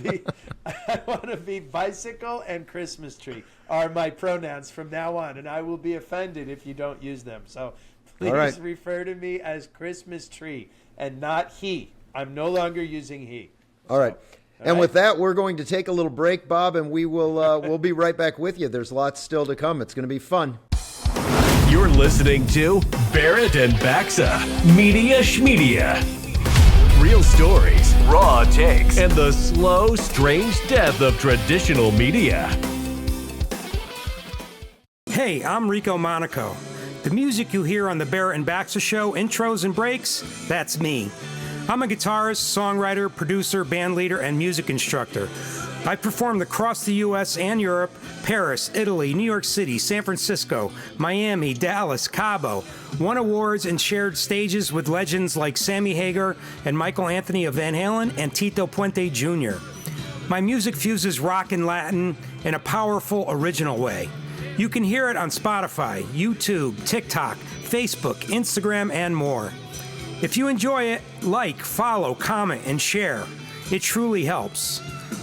be bicycle and Christmas tree are my pronouns from now on, and I will be offended if you don't use them. So please refer to me as Christmas tree and not he. I'm no longer using he. All right. And with that, we're going to take a little break, Bob, and we will we'll be right back with you. There's lots still to come. It's going to be fun. You're listening to Barrett and Baxa, Media Schmedia. Real stories, raw takes, and the slow, strange death of traditional media. Hey, I'm Rico Monaco. The music you hear on the Barrett and Baxa show, intros and breaks, that's me. I'm a guitarist, songwriter, producer, band leader, and music instructor. I performed across the U.S. and Europe, Paris, Italy, New York City, San Francisco, Miami, Dallas, Cabo, won awards and shared stages with legends like Sammy Hagar and Michael Anthony of Van Halen and Tito Puente Jr. My music fuses rock and Latin in a powerful, original way. You can hear it on Spotify, YouTube, TikTok, Facebook, Instagram, and more. If you enjoy it, like, follow, comment, and share. It truly helps.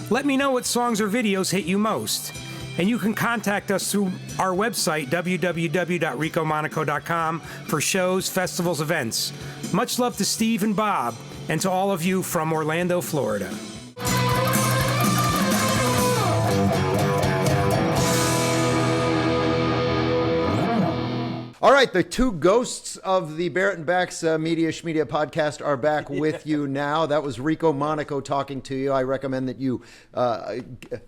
Let me know what songs or videos hit you most. And you can contact us through our website, www.ricomonaco.com, for shows, festivals, events. Much love to Steve and Bob, and to all of you from Orlando, Florida. All right, the two ghosts of the Barrett and Baxa Media Schmedia podcast are back with you now. That was Rico Monaco talking to you. I recommend that you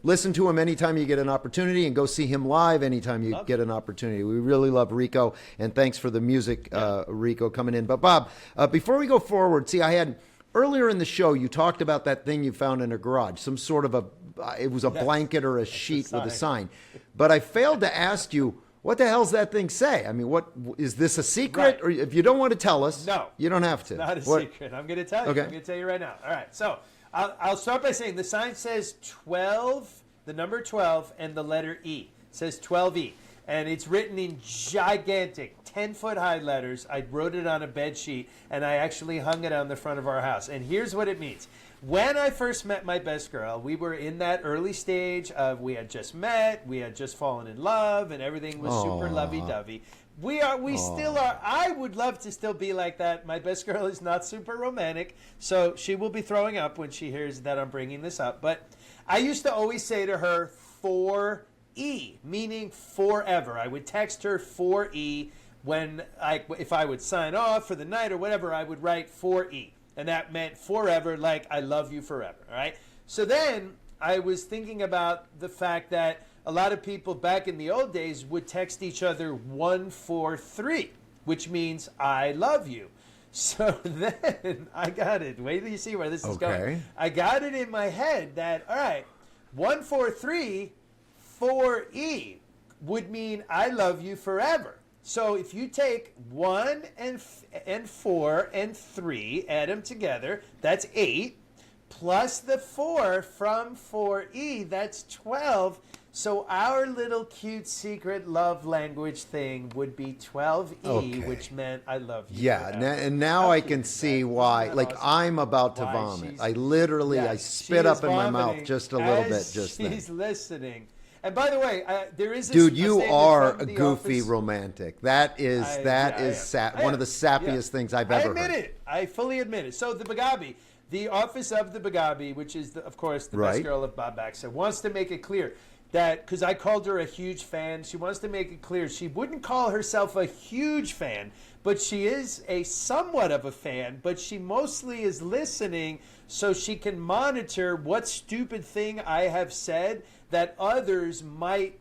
listen to him anytime you get an opportunity and go see him live anytime you get an opportunity. We really love Rico, and thanks for the music, Rico, coming in. But Bob, before we go forward, see, I had earlier in the show, you talked about that thing you found in a garage, some sort of it was a blanket or a sheet with a sign. But I failed to ask you, what the hell's that thing say? I mean, what is this a secret? Or if you don't want to tell us, no, you don't have to. It's not a secret. I'm going to tell you. Okay. I'm going to tell you right now. All right. So I'll start by saying the sign says 12, the number 12, and the letter E. It says 12E. And it's written in gigantic 10-foot high letters. I wrote it on a bed sheet, and I actually hung it on the front of our house. And here's what it means. When I first met my best girl, we were in that early stage of we had just met, we had just fallen in love, and everything was super lovey-dovey. We still are. I would love to still be like that. My best girl is not super romantic, so she will be throwing up when she hears that I'm bringing this up. But I used to always say to her, 4E, meaning forever. I would text her 4E if I would sign off for the night or whatever, I would write 4E. And that meant forever, like I love you forever, all right? So then I was thinking about the fact that a lot of people back in the old days would text each other 143, which means I love you. So then I got it. Wait till you see where this is going. I got it in my head that, all right, 143, 4E would mean I love you forever. So if you take 1 and 4 and 3, add them together, that's 8, plus the 4 from 4E, that's 12. So our little cute secret love language thing would be 12E, which meant I love you. Yeah, and now I can see why. Like, I'm about to vomit. I literally, I spit up in my mouth just a little bit just then. She's listening. And by the way, there is dude, you are a goofy romantic. That is one of the sappiest things I've ever heard. I admit it. I fully admit it. So the Bagabi, the office of the Bagabi, which is, of course, the best girl of Bob Baxa, wants to make it clear that, because I called her a huge fan, she wants to make it clear she wouldn't call herself a huge fan, but she is a somewhat of a fan, but she mostly is listening so she can monitor what stupid thing I have said that others might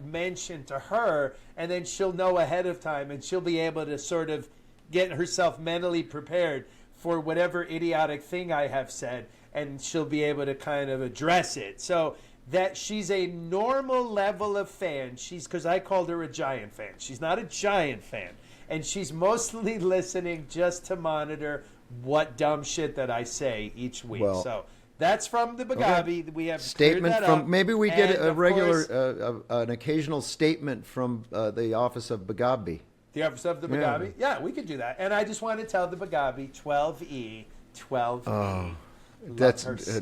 mention to her, and then she'll know ahead of time, and she'll be able to sort of get herself mentally prepared for whatever idiotic thing I have said, and she'll be able to kind of address it. So that she's a normal level of fan. Because I called her a giant fan. She's not a giant fan. And she's mostly listening just to monitor what dumb shit that I say each week. Well, so that's from the Bagabi. We have statement from. Maybe we get a regular, course, an occasional statement from the office of Bagabi. The office of the Bagabi? Yeah, we could do that. And I just want to tell the Bagabi 12E, 12E. Oh,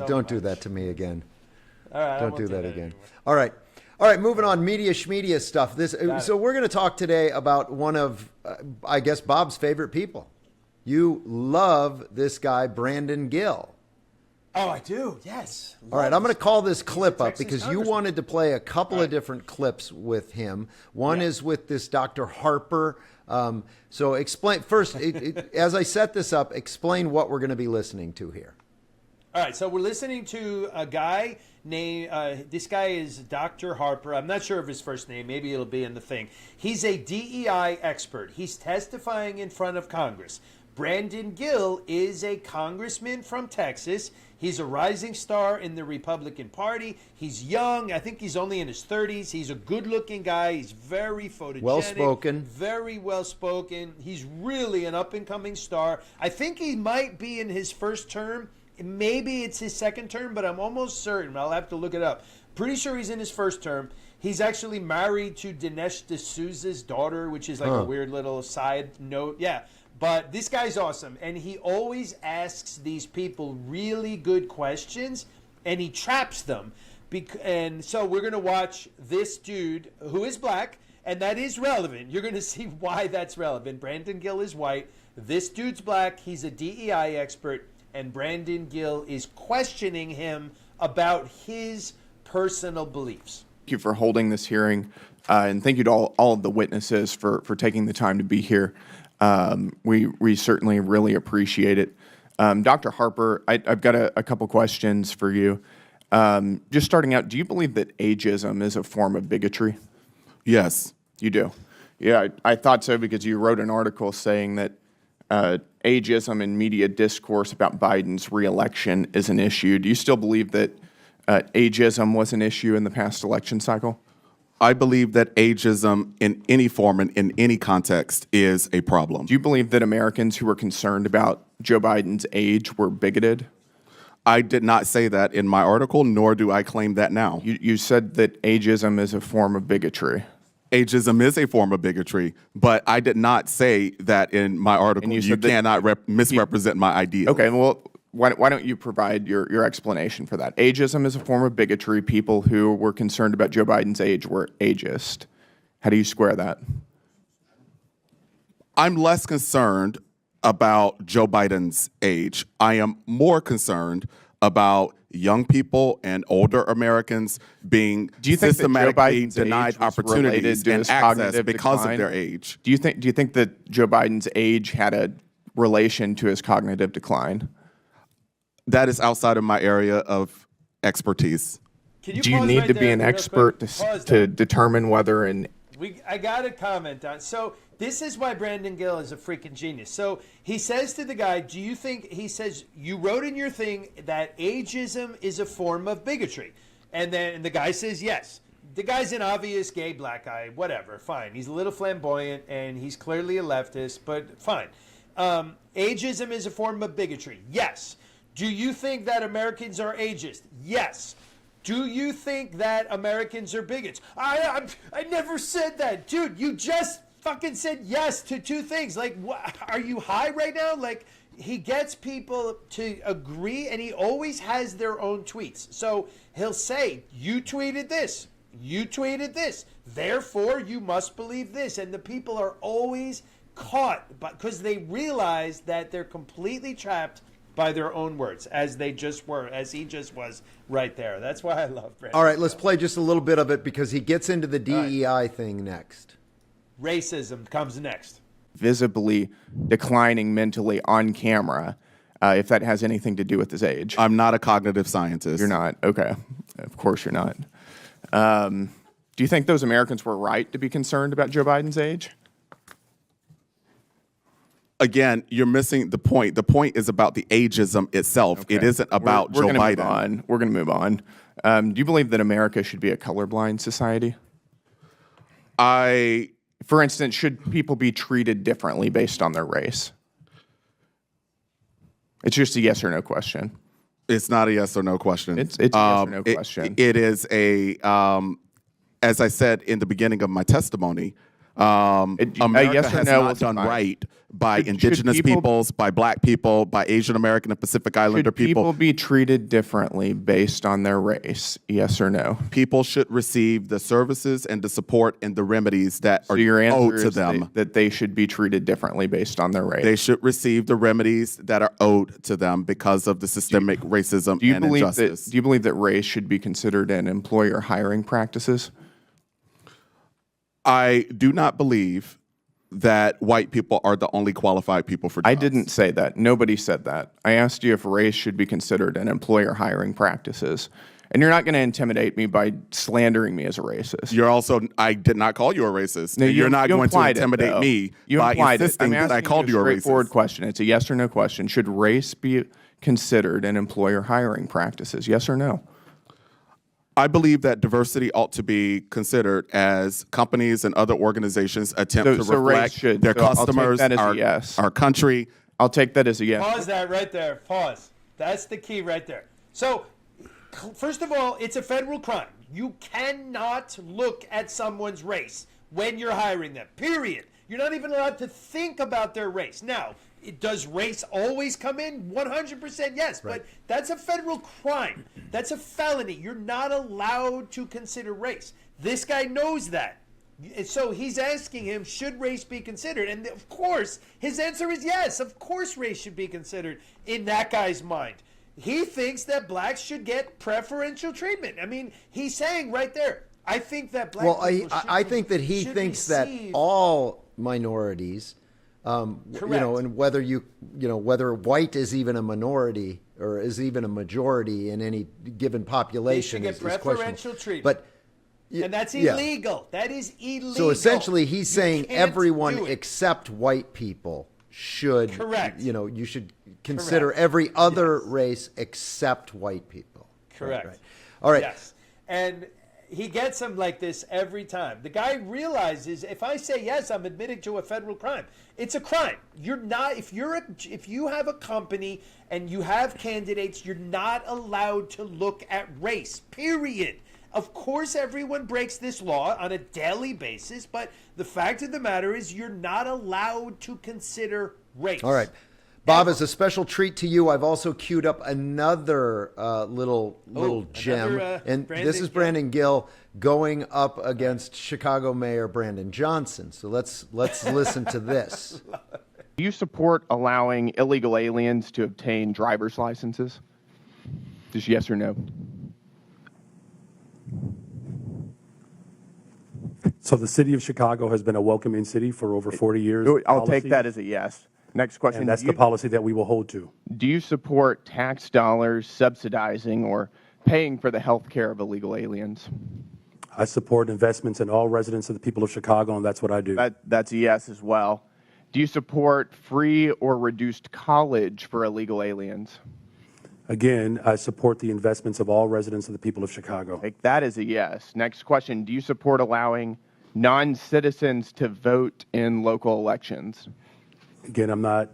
don't do that to me again. All right, don't do that again. All right. Moving on, Media Schmedia stuff. So we're going to talk today about one of, I guess, Bob's favorite people. You love this guy, Brandon Gill. Oh, I do. Yes. All right, I'm going to call this clip up because you wanted to play a couple of different clips with him. One is with this Dr. Harper. So explain first, as I set this up, explain what we're going to be listening to here. All right, so we're listening to a guy named, this guy is Dr. Harper. I'm not sure of his first name. Maybe it'll be in the thing. He's a DEI expert. He's testifying in front of Congress. Brandon Gill is a congressman from Texas. He's a rising star in the Republican Party. He's young. I think he's only in his 30s. He's a good-looking guy. He's very photogenic. Well-spoken. Very well-spoken. He's really an up-and-coming star. I think he might be in his first term. Maybe it's his second term, but I'm almost certain. I'll have to look it up. Pretty sure he's in his first term. He's actually married to Dinesh D'Souza's daughter, which is like a weird little side note. Yeah. But this guy's awesome, and he always asks these people really good questions, and he traps them. And so we're going to watch this dude who is black, and that is relevant. You're going to see why that's relevant. Brandon Gill is white. This dude's black. He's a DEI expert, and Brandon Gill is questioning him about his personal beliefs. Thank you for holding this hearing, and thank you to all of the witnesses for taking the time to be here. We certainly really appreciate it. Dr. Harper, I've got a couple questions for you. Just starting out, do you believe that ageism is a form of bigotry? Yes. You do? Yeah, I thought so because you wrote an article saying that ageism in media discourse about Biden's reelection is an issue. Do you still believe that ageism was an issue in the past election cycle? I believe that ageism in any form and in any context is a problem. Do you believe that Americans who were concerned about Joe Biden's age were bigoted? I did not say that in my article, nor do I claim that now. You said that ageism is a form of bigotry. Ageism is a form of bigotry, but I did not say that in my article. You cannot misrepresent my ideas. Okay, well, why don't you provide your explanation for that? Ageism is a form of bigotry. People who were concerned about Joe Biden's age were ageist. How do you square that? I'm less concerned about Joe Biden's age. I am more concerned about young people and older Americans being systematically denied opportunities and access because of their age. Do you think that Joe Biden's age had a relation to his cognitive decline? That is outside of my area of expertise. Do you need to be an expert to determine whether I got a comment on. So this is why Brandon Gill is a freaking genius. So he says to the guy, do you think, he says, you wrote in your thing that ageism is a form of bigotry. And then the guy says, yes. The guy's an obvious gay black guy, whatever, fine. He's a little flamboyant and he's clearly a leftist, but fine. Ageism is a form of bigotry. Yes. Do you think that Americans are ageist? Yes. Do you think that Americans are bigots? I never said that. Dude, you just fucking said yes to two things. Like, are you high right now? Like, he gets people to agree, and he always has their own tweets. So he'll say, you tweeted this. You tweeted this. Therefore, you must believe this. And the people are always caught because they realize that they're completely trapped by their own words, as they just were, as he just was right there. That's why I love Brandon. All right, let's play just a little bit of it because he gets into the DEI thing next. Racism comes next. Visibly declining mentally on camera, if that has anything to do with his age. I'm not a cognitive scientist. You're not? Okay. Of course you're not. Do you think those Americans were right to be concerned about Joe Biden's age? Again, you're missing the point. The point is about the ageism itself. Okay. It isn't about Joe Biden. We're going to move on. Do you believe that America should be a colorblind society? For instance, should people be treated differently based on their race? It's just a yes or no question. It's not a yes or no question. It's a yes or no question. It is as I said in the beginning of my testimony, America yes has no not done right by indigenous peoples, by black people, by Asian American and Pacific Islander people. Should people be treated differently based on their race? Yes or no? People should receive the services and the support and the remedies that are owed to them. That they should be treated differently based on their race. They should receive the remedies that are owed to them because of the systemic racism and injustice. Do you believe that race should be considered in employer hiring practices? I do not believe that white people are the only qualified people for jobs. I didn't say that. Nobody said that. I asked you if race should be considered in employer hiring practices. And you're not going to intimidate me by slandering me as a racist. I did not call you a racist. No, you're not going to intimidate me by insisting that I called you a racist. Straightforward question. It's a yes or no question. Should race be considered in employer hiring practices? Yes or no? I believe that diversity ought to be considered as companies and other organizations attempt to reflect their customers, our country. I'll take that as a yes. Pause that right there. Pause. That's the key right there. So, first of all, it's a federal crime. You cannot look at someone's race when you're hiring them, period. You're not even allowed to think about their race. Now, does race always come in? 100% yes, right. But that's a federal crime. That's a felony. You're not allowed to consider race. This guy knows that. So he's asking him, should race be considered? And of course, his answer is yes. Of course race should be considered in that guy's mind. He thinks that blacks should get preferential treatment. I mean, he's saying right there, I think that black Well, people I think that he thinks that all minorities, and whether white is even a minority or is even a majority in any given population, they should get preferential treatment. But and that's illegal. That is illegal. So essentially, he's saying everyone except white people should. Correct. You should consider every other race except white people. Correct. Right. All right. Yes. And he gets them like this every time. The guy realizes if I say yes, I'm admitting to a federal crime. It's a crime. You're not. If you have a company and you have candidates, you're not allowed to look at race. Period. Of course, everyone breaks this law on a daily basis, but the fact of the matter is you're not allowed to consider race. All right. Bob, as a special treat to you, I've also queued up another little gem. And this is Brandon Gill going up against Chicago Mayor Brandon Johnson. So let's listen to this. Do you support allowing illegal aliens to obtain driver's licenses? Just yes or no? So the city of Chicago has been a welcoming city for over 40 years. I'll take that as a yes. Next question. And that's the policy that we will hold to. Do you support tax dollars subsidizing or paying for the health care of illegal aliens? I support investments in all residents of the people of Chicago, and that's what I do. That's a yes as well. Do you support free or reduced college for illegal aliens? Again, I support the investments of all residents of the people of Chicago. Take that as a yes. Next question. Do you support allowing non-citizens to vote in local elections? Again, I'm not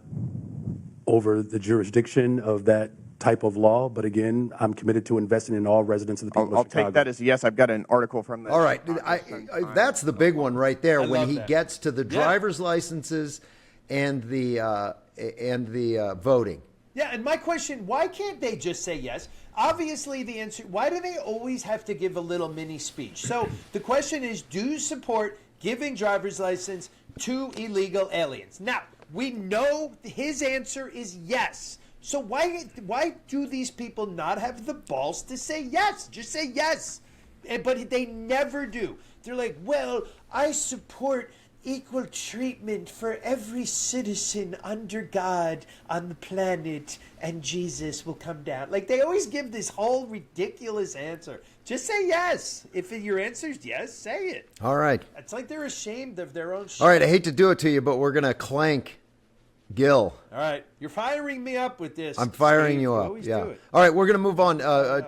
over the jurisdiction of that type of law, but again, I'm committed to investing in all residents of the people of Chicago. I'll take that as a yes. I've got an article from the... All right. That's the big one right there when he gets to the driver's licenses and the voting. Yeah, and my question, why can't they just say yes? Obviously, the answer, why do they always have to give a little mini speech? So the question is, do you support giving driver's license to illegal aliens? Now, we know his answer is yes. So why do these people not have the balls to say yes? Just say yes. But they never do. They're like, well, I support equal treatment for every citizen under God on the planet, and Jesus will come down. Like, they always give this whole ridiculous answer. Just say yes. If your answer is yes, say it. All right. It's like they're ashamed of their own shit. All right, I hate to do it to you, but we're going to clank Gill. All right. You're firing me up with this. I'm firing you up. Always Yeah. do it. All right, we're going to move on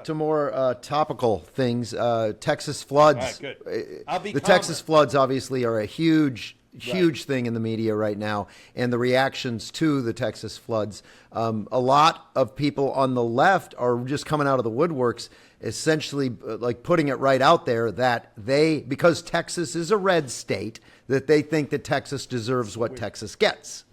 to more topical things. Texas floods. All right, good. I'll be the calmer. Texas floods obviously are a huge thing in the media right now, and the reactions to the Texas floods. A lot of people on the left are just coming out of the woodworks, essentially like putting it right out there that because Texas is a red state, that they think that Texas deserves what Texas gets.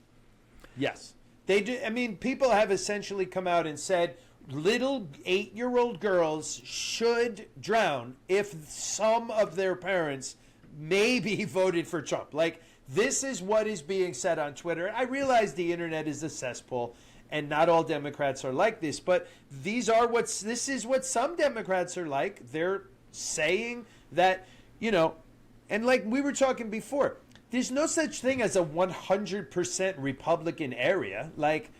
Yes. They do. I mean, people have essentially come out and said little 8-year-old girls should drown if some of their parents maybe voted for Trump. Like, this is what is being said on Twitter. I realize the internet is a cesspool and not all Democrats are like this, but this is what some Democrats are like. They're saying that, and like we were talking before, there's no such thing as a 100% Republican area. Like,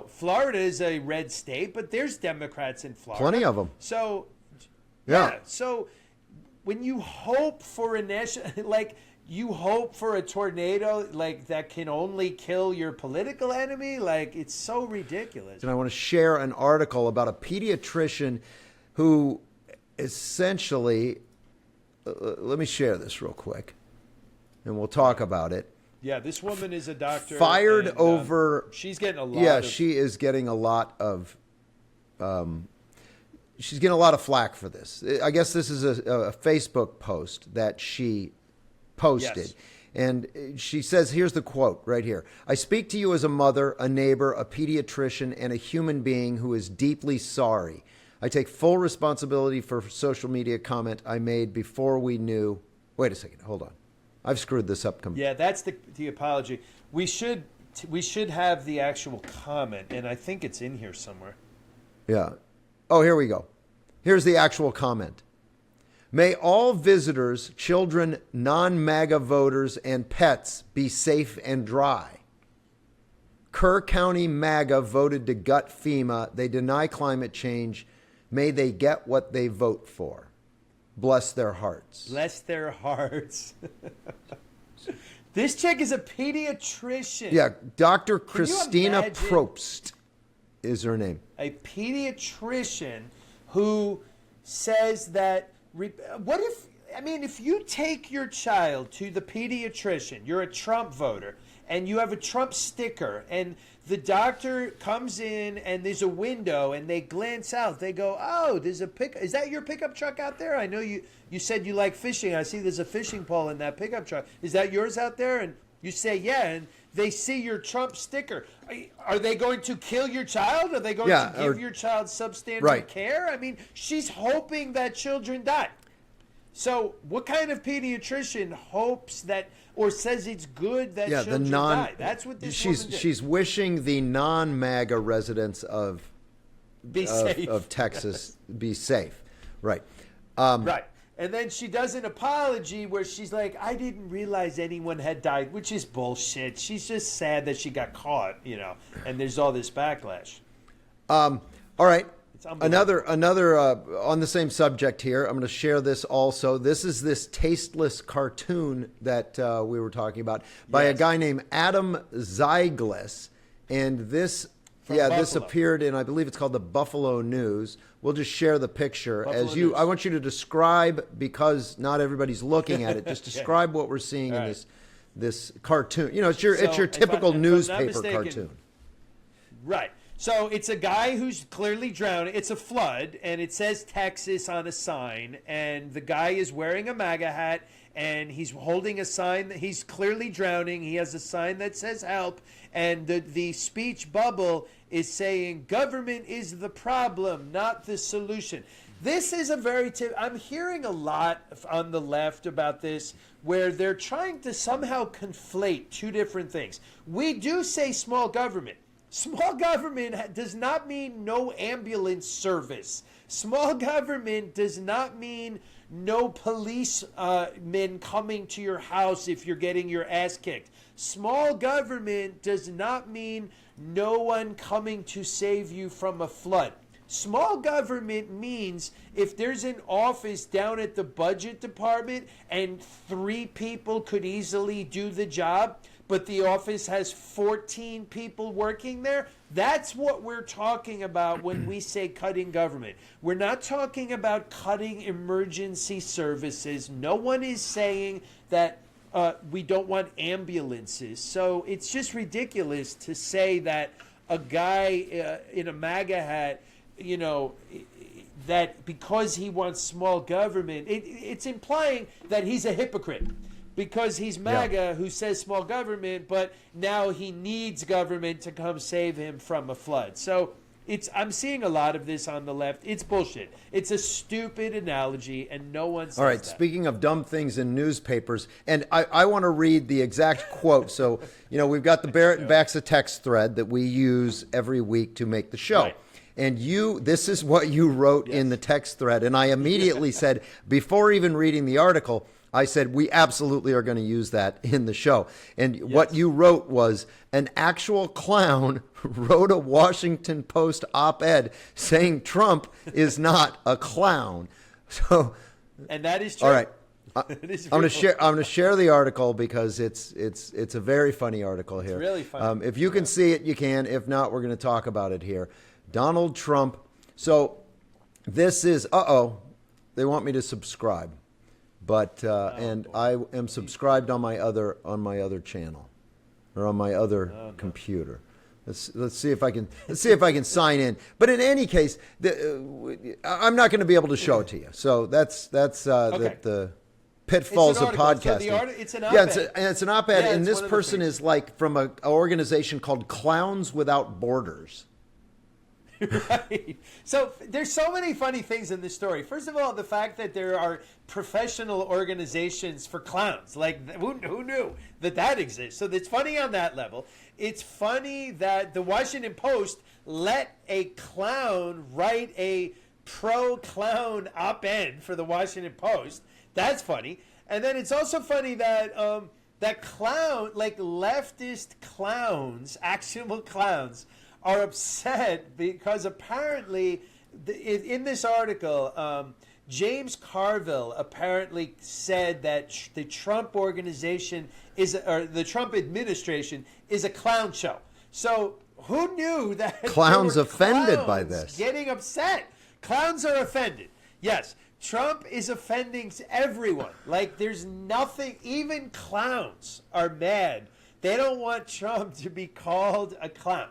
Florida is a red state, but there's Democrats in Florida. Plenty of them. So, yeah. So when you hope for a national, like you hope for a tornado, like that can only kill your political enemy, like it's so ridiculous. And I want to share an article about a pediatrician who essentially, let me share this real quick, and we'll talk about it. Yeah, this woman is a doctor. Fired over. She's getting a lot. Yeah, she is getting a lot of. She's getting a lot of flack for this. I guess this is a Facebook post that she posted. Yes. And she says, here's the quote right here. I speak to you as a mother, a neighbor, a pediatrician, and a human being who is deeply sorry. I take full responsibility for social media comment I made before we knew. Wait a second. Hold on. I've screwed this up. Yeah, that's the apology. We should have the actual comment, and I think it's in here somewhere. Yeah. Oh, here we go. Here's the actual comment. May all visitors, children, non-MAGA voters, and pets be safe and dry. Kerr County MAGA voted to gut FEMA. They deny climate change. May they get what they vote for. Bless their hearts. Bless their hearts. This chick is a pediatrician. Yeah, Dr. Can you Christina imagine Probst is her name. a pediatrician who says that, what if, I mean, if you take your child to the pediatrician, you're a Trump voter, and you have a Trump sticker, and the doctor comes in and there's a window and they glance out, they go, oh, there's a is that your pickup truck out there? I know you said you like fishing. I see there's a fishing pole in that pickup truck. Is that yours out there? And you say, yeah, and they see your Trump sticker. Are they going to kill your child? Are they going to give your child substandard care? I mean, she's hoping that children die. So what kind of pediatrician hopes that or says it's good that children die? That's what this woman did. She's wishing the non-MAGA residents of Texas be safe. Right. Right. And then she does an apology where she's like, I didn't realize anyone had died, which is bullshit. She's just sad that she got caught, and there's all this backlash. All right. Another on the same subject here. I'm going to share this also. This is this tasteless cartoon that we were talking about by a guy named Adam Zeiglis, and this this appeared in, I believe it's called the Buffalo News. We'll just share the picture I want you to describe, because not everybody's looking at it. Just describe what we're seeing in this cartoon. It's your typical newspaper cartoon. Right. So it's a guy who's clearly drowning. It's a flood, and it says Texas on a sign, and the guy is wearing a MAGA hat, and he's holding a sign that he's clearly drowning. He has a sign that says help, and the speech bubble is saying government is the problem, not the solution. This is a very I'm hearing a lot on the left about this, where they're trying to somehow conflate two different things. We do say small government. Small government does not mean no ambulance service. Small government does not mean no policemen coming to your house if you're getting your ass kicked. Small government does not mean no one coming to save you from a flood. Small government means if there's an office down at the budget department and 3 people could easily do the job, but the office has 14 people working there, that's what we're talking about when we say cutting government. We're not talking about cutting emergency services. No one is saying that we don't want ambulances. So it's just ridiculous to say that a guy in a MAGA hat, that because he wants small government, it's implying that he's a hypocrite. Because he's MAGA who says small government, but now he needs government to come save him from a flood. So I'm seeing a lot of this on the left. It's bullshit. It's a stupid analogy, and no one says that. All right, speaking of dumb things in newspapers, and I want to read the exact quote. So, we've got the Barrett and Baxa text thread that we use every week to make the show. Right. And this is what you wrote in the text thread. And I immediately said, before even reading the article, I said, we absolutely are going to use that in the show. And what you wrote was, an actual clown wrote a Washington Post op-ed saying Trump is not a clown. So, and that is true. All right. I'm going to share the article because it's a very funny article here. It's really funny. If you can see it, you can. If not, we're going to talk about it here. Donald Trump. So this is, they want me to subscribe. But and I am subscribed on my other channel, or on my other computer. Let's see if I can sign in. But in any case, I'm not going to be able to show it to you. So that's the pitfalls of podcasting. So it's an op-ed. It's an op-ed, and this person is like from an organization called Clowns Without Borders. Right. So there's so many funny things in this story. First of all, the fact that there are professional organizations for clowns. Like, who knew that exists? So it's funny on that level. It's funny that the Washington Post let a clown write a pro-clown op-ed for the Washington Post. That's funny. And then it's also funny that that clown, like leftist clowns, actual clowns, are upset because apparently in this article, James Carville apparently said that the Trump organization or the Trump administration is a clown show. So who knew that clowns there were offended clowns by this? Getting upset. Clowns are offended. Yes. Trump is offending everyone. Like, there's nothing, even clowns are mad. They don't want Trump to be called a clown.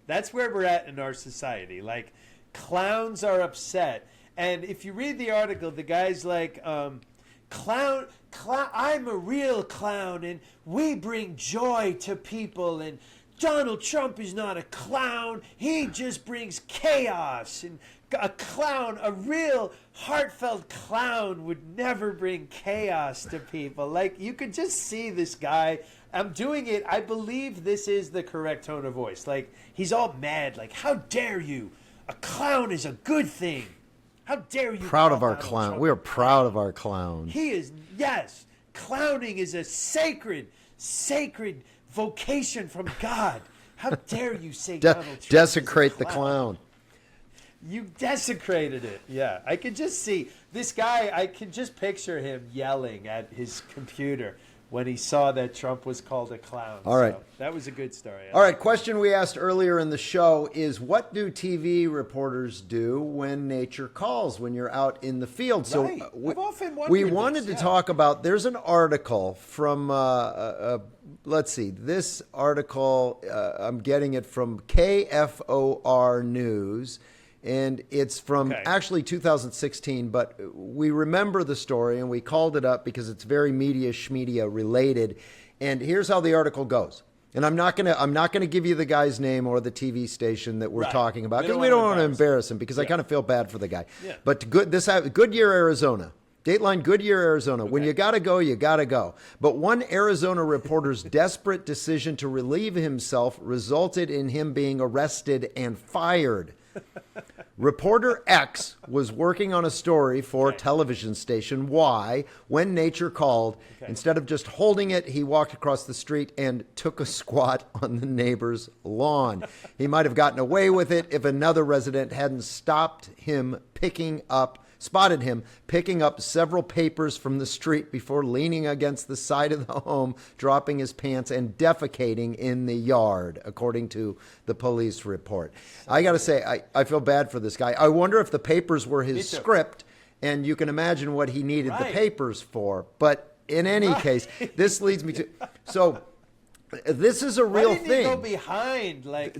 That's where we're at in our society. Like, clowns are upset. And if you read the article, the guy's like, clown, I'm a real clown, and we bring joy to people, and Donald Trump is not a clown. He just brings chaos. And a clown, a real heartfelt clown would never bring chaos to people. Like, you could just see this guy. I'm doing it. I believe this is the correct tone of voice. Like, he's all mad. Like, how dare you? A clown is a good thing. How dare you? Proud of our clown. We are proud of our clowns. He is, yes. Clowning is a sacred vocation from God. How dare you say Donald Trump desecrate is a the clown. You desecrated it. Yeah, I could just see this guy. I can just picture him yelling at his computer when he saw that Trump was called a clown. All right. So that was a good story. All right, question we asked earlier in the show is, what do TV reporters do when nature calls, when you're out in the field? So Right. I've often wondered we wanted this, to talk about, there's an article from, let's see, this article, I'm getting it from KFOR News. And it's from actually 2016, but we remember the story and we called it up because it's very media Schmedia related. And here's how the article goes. And I'm not gonna give you the guy's name or the TV station that we're talking about because we don't want to embarrass him because I kind of feel bad for the guy. Yeah. But Goodyear, Arizona. Dateline, Goodyear, Arizona. When you gotta go, you gotta go. But one Arizona reporter's desperate decision to relieve himself resulted in him being arrested and fired. Reporter X was working on a story for television station Y when nature called. Instead of just holding it, he walked across the street and took a squat on the neighbor's lawn. He might have gotten away with it if another resident hadn't spotted him picking up several papers from the street before leaning against the side of the home, dropping his pants and defecating in the yard, according to the police report. I got to say, I feel bad for this guy. I wonder if the papers were his script, and you can imagine what he needed the papers for. But in any case, this leads me to... So this is a real thing. Why didn't he go behind, like...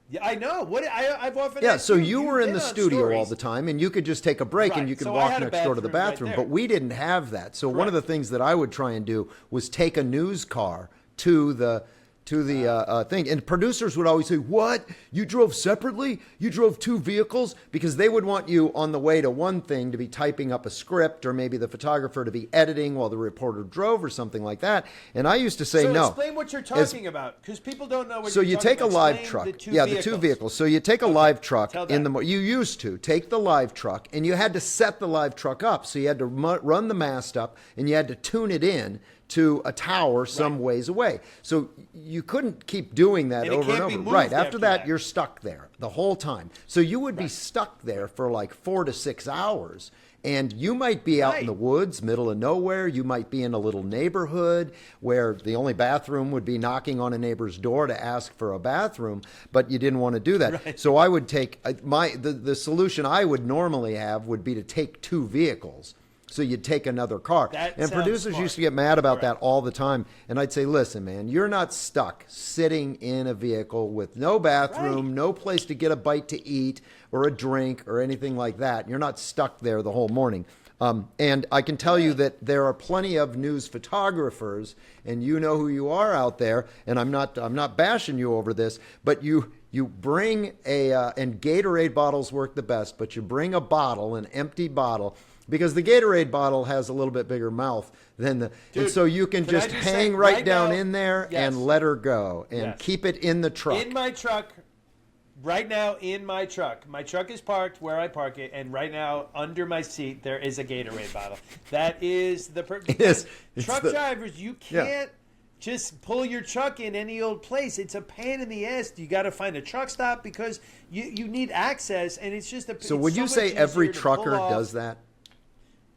Yeah, I know. I've often Yeah, so you were in the studio all the time, and you could just take a break and you could So walk next door to the bathroom. right But we didn't have that. So one of the things that I would try and do was take a news car to the thing. And producers would always say, what? You drove separately? You drove two vehicles? Because they would want you on the way to one thing to be typing up a script, or maybe the photographer to be editing while the reporter drove or something like that. And I used to say so no. Explain what you're talking about, because people don't know what So you're you talking take a about. live Explain truck. the two vehicles. So you take a live truck Tell in that. you used to take the live truck, and you had to set the live truck up. So you had to run the mast up, and you had to tune it in to a tower some ways away. So you couldn't keep doing that And it over and can't be over. moved Right. after After that, that. you're stuck there the whole time. So you would be stuck there for like 4 to 6 hours. And you might be out in the woods, middle of nowhere. You might be in a little neighborhood where the only bathroom would be knocking on a neighbor's door to ask for a bathroom, but you didn't want to do that. Right. So I would take the solution I would normally have would be to take two vehicles. So you'd take another car. That And sounds producers smart. used to get mad about that all the time. And I'd say, listen, man, you're not stuck sitting in a vehicle with no bathroom, no place to get a bite to eat or a drink or anything like that. You're not stuck there the whole morning. And I can tell you that there are plenty of news photographers, and you know who you are out there. And I'm not bashing you over this, but you bring and Gatorade bottles work the best, but you bring a bottle, an empty bottle, because the Gatorade bottle has a little bit bigger mouth than and so you can just hang right down in there and let her go and keep it in the truck. In my truck, right now in my truck. My truck is parked where I park it, and right now under my seat there is a Gatorade bottle. That is the truck drivers. You can't just pull your truck in any old place. It's a pain in the ass. You got to find a truck stop because you need access, and it's just a. So would you say every trucker does that?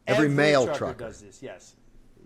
Every male trucker does this.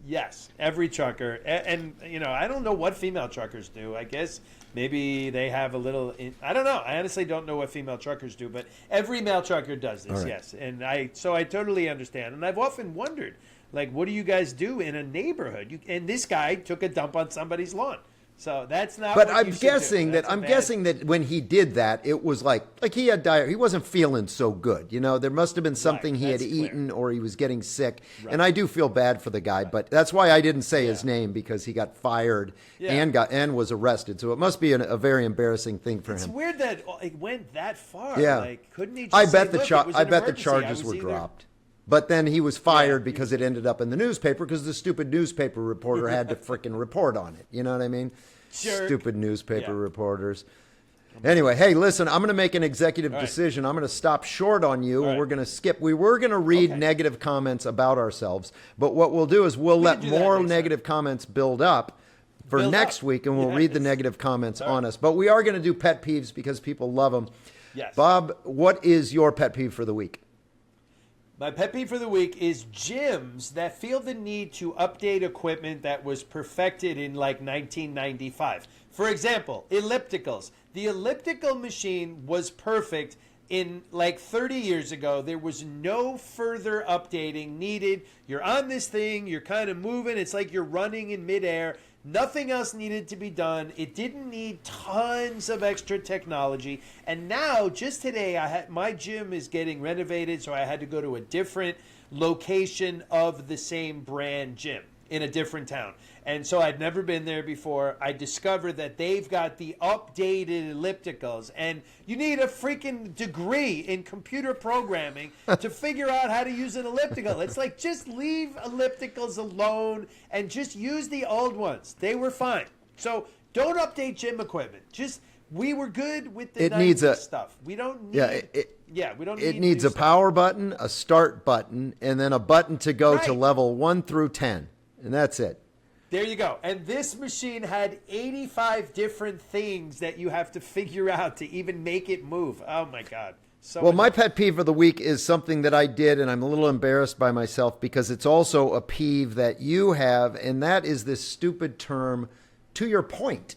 Yes, every trucker, and I don't know what female truckers do. I guess maybe they have a little. I don't know. I honestly don't know what female truckers do, but every male trucker does this. Right. Yes, and I totally understand, and I've often wondered, like, what do you guys do in a neighborhood? And this guy took a dump on somebody's lawn. So that's not. But I'm guessing that when he did that, it was like he had diarrhea. He wasn't feeling so good. There must have been something he had eaten, or he was getting sick. Right. And I do feel bad for the guy, but that's why I didn't say his name, because he got fired and was arrested. So it must be a very embarrassing thing for him. It's weird that it went that far. Yeah. Like, couldn't he? Just I bet the charges were dropped. But then he was fired because it ended up in the newspaper, because the stupid newspaper reporter had to frickin' report on it. You know what I mean? Sure. Stupid newspaper reporters. Anyway, hey, listen, I'm going to make an executive decision. I'm going to stop short on you. We're going to skip. We were going to read negative comments about ourselves, but what we'll do is we'll let more negative comments build up for next week, and we'll read the negative comments on us. But we are going to do pet peeves because people love them. Yes. Bob, what is your pet peeve for the week? My pet peeve for the week is gyms that feel the need to update equipment that was perfected in like 1995. For example, ellipticals. The elliptical machine was perfect in like 30 years ago. There was no further updating needed. You're on this thing, you're kind of moving. It's like you're running in midair. Nothing else needed to be done. It didn't need tons of extra technology. And now, just today, my gym is getting renovated, so I had to go to a different location of the same brand gym in a different town. And so I'd never been there before. I discovered that they've got the updated ellipticals, and you need a freaking degree in computer programming to figure out how to use an elliptical. It's like, just leave ellipticals alone and just use the old ones. They were fine. So don't update gym equipment. We were good with the 90s stuff. We don't need we don't need it needs a power button, a start button, and then a button to go to level 1 through 10. And that's it. There you go. And this machine had 85 different things that you have to figure out to even make it move. Oh, my God. Well, my pet peeve of the week is something that I did, and I'm a little embarrassed by myself because it's also a peeve that you have, and that is this stupid term, to your point.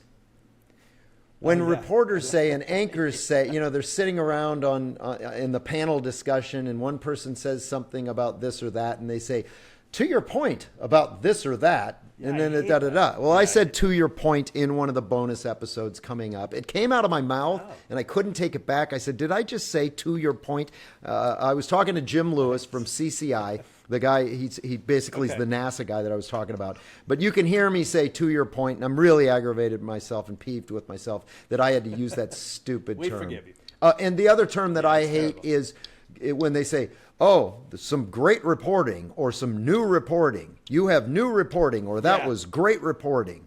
When reporters say and anchors say, they're sitting around in the panel discussion, and one person says something about this or that, and they say, to your point about this or that, and then da-da-da. Well, I said to your point in one of the bonus episodes coming up. It came out of my mouth, and I couldn't take it back. I said, did I just say to your point? I was talking to Jim Lewis from CCI. The guy, he basically is the NASA guy that I was talking about. But you can hear me say to your point, and I'm really aggravated with myself and peeved with myself that I had to use that stupid term. We forgive you. And the other term that I hate is when they say, oh, some great reporting or some new reporting. You have new reporting, or that was great reporting.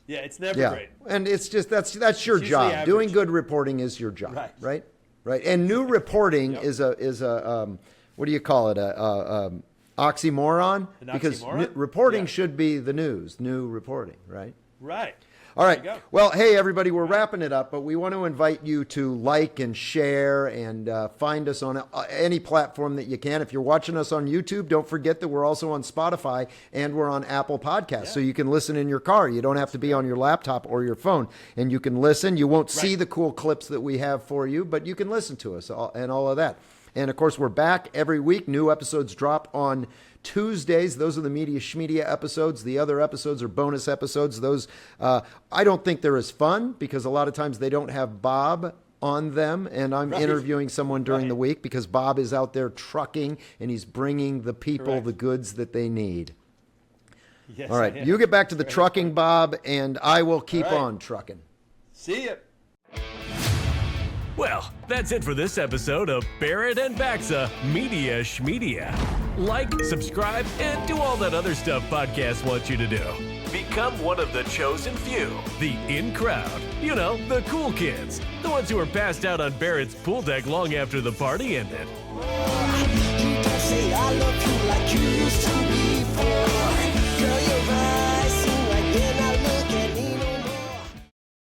Yeah, it's never great. And it's just that's your job. Average. Doing good reporting is your job, right? And new reporting is a what do you call it? A oxymoron? Because reporting should be the news. New reporting, right? Right. All right. Well, hey, everybody, we're wrapping it up, but we want to invite you to like and share and find us on any platform that you can. If you're watching us on YouTube, don't forget that we're also on Spotify and we're on Apple Podcasts, so you can listen in your car. You don't have to be on your laptop or your phone, and you can listen. You won't see the cool clips that we have for you, but you can listen to us and all of that. And, of course, we're back every week. New episodes drop on Tuesdays. Those are the Media Schmedia episodes. The other episodes are bonus episodes. Those I don't think they're as fun because a lot of times they don't have Bob on them, and I'm interviewing someone during the week because Bob is out there trucking and he's bringing the people the goods that they need. Yes, all right, you get back to the trucking, Bob, and I will keep on trucking. See ya. Well, that's it for this episode of Barrett and Baxa Media Schmedia. Like, subscribe, and do all that other stuff podcasts want you to do. Be become one of the chosen few, the in crowd. You know, the cool kids, the ones who were passed out on Barrett's pool deck long after the party ended. You can say I love you like you used to be.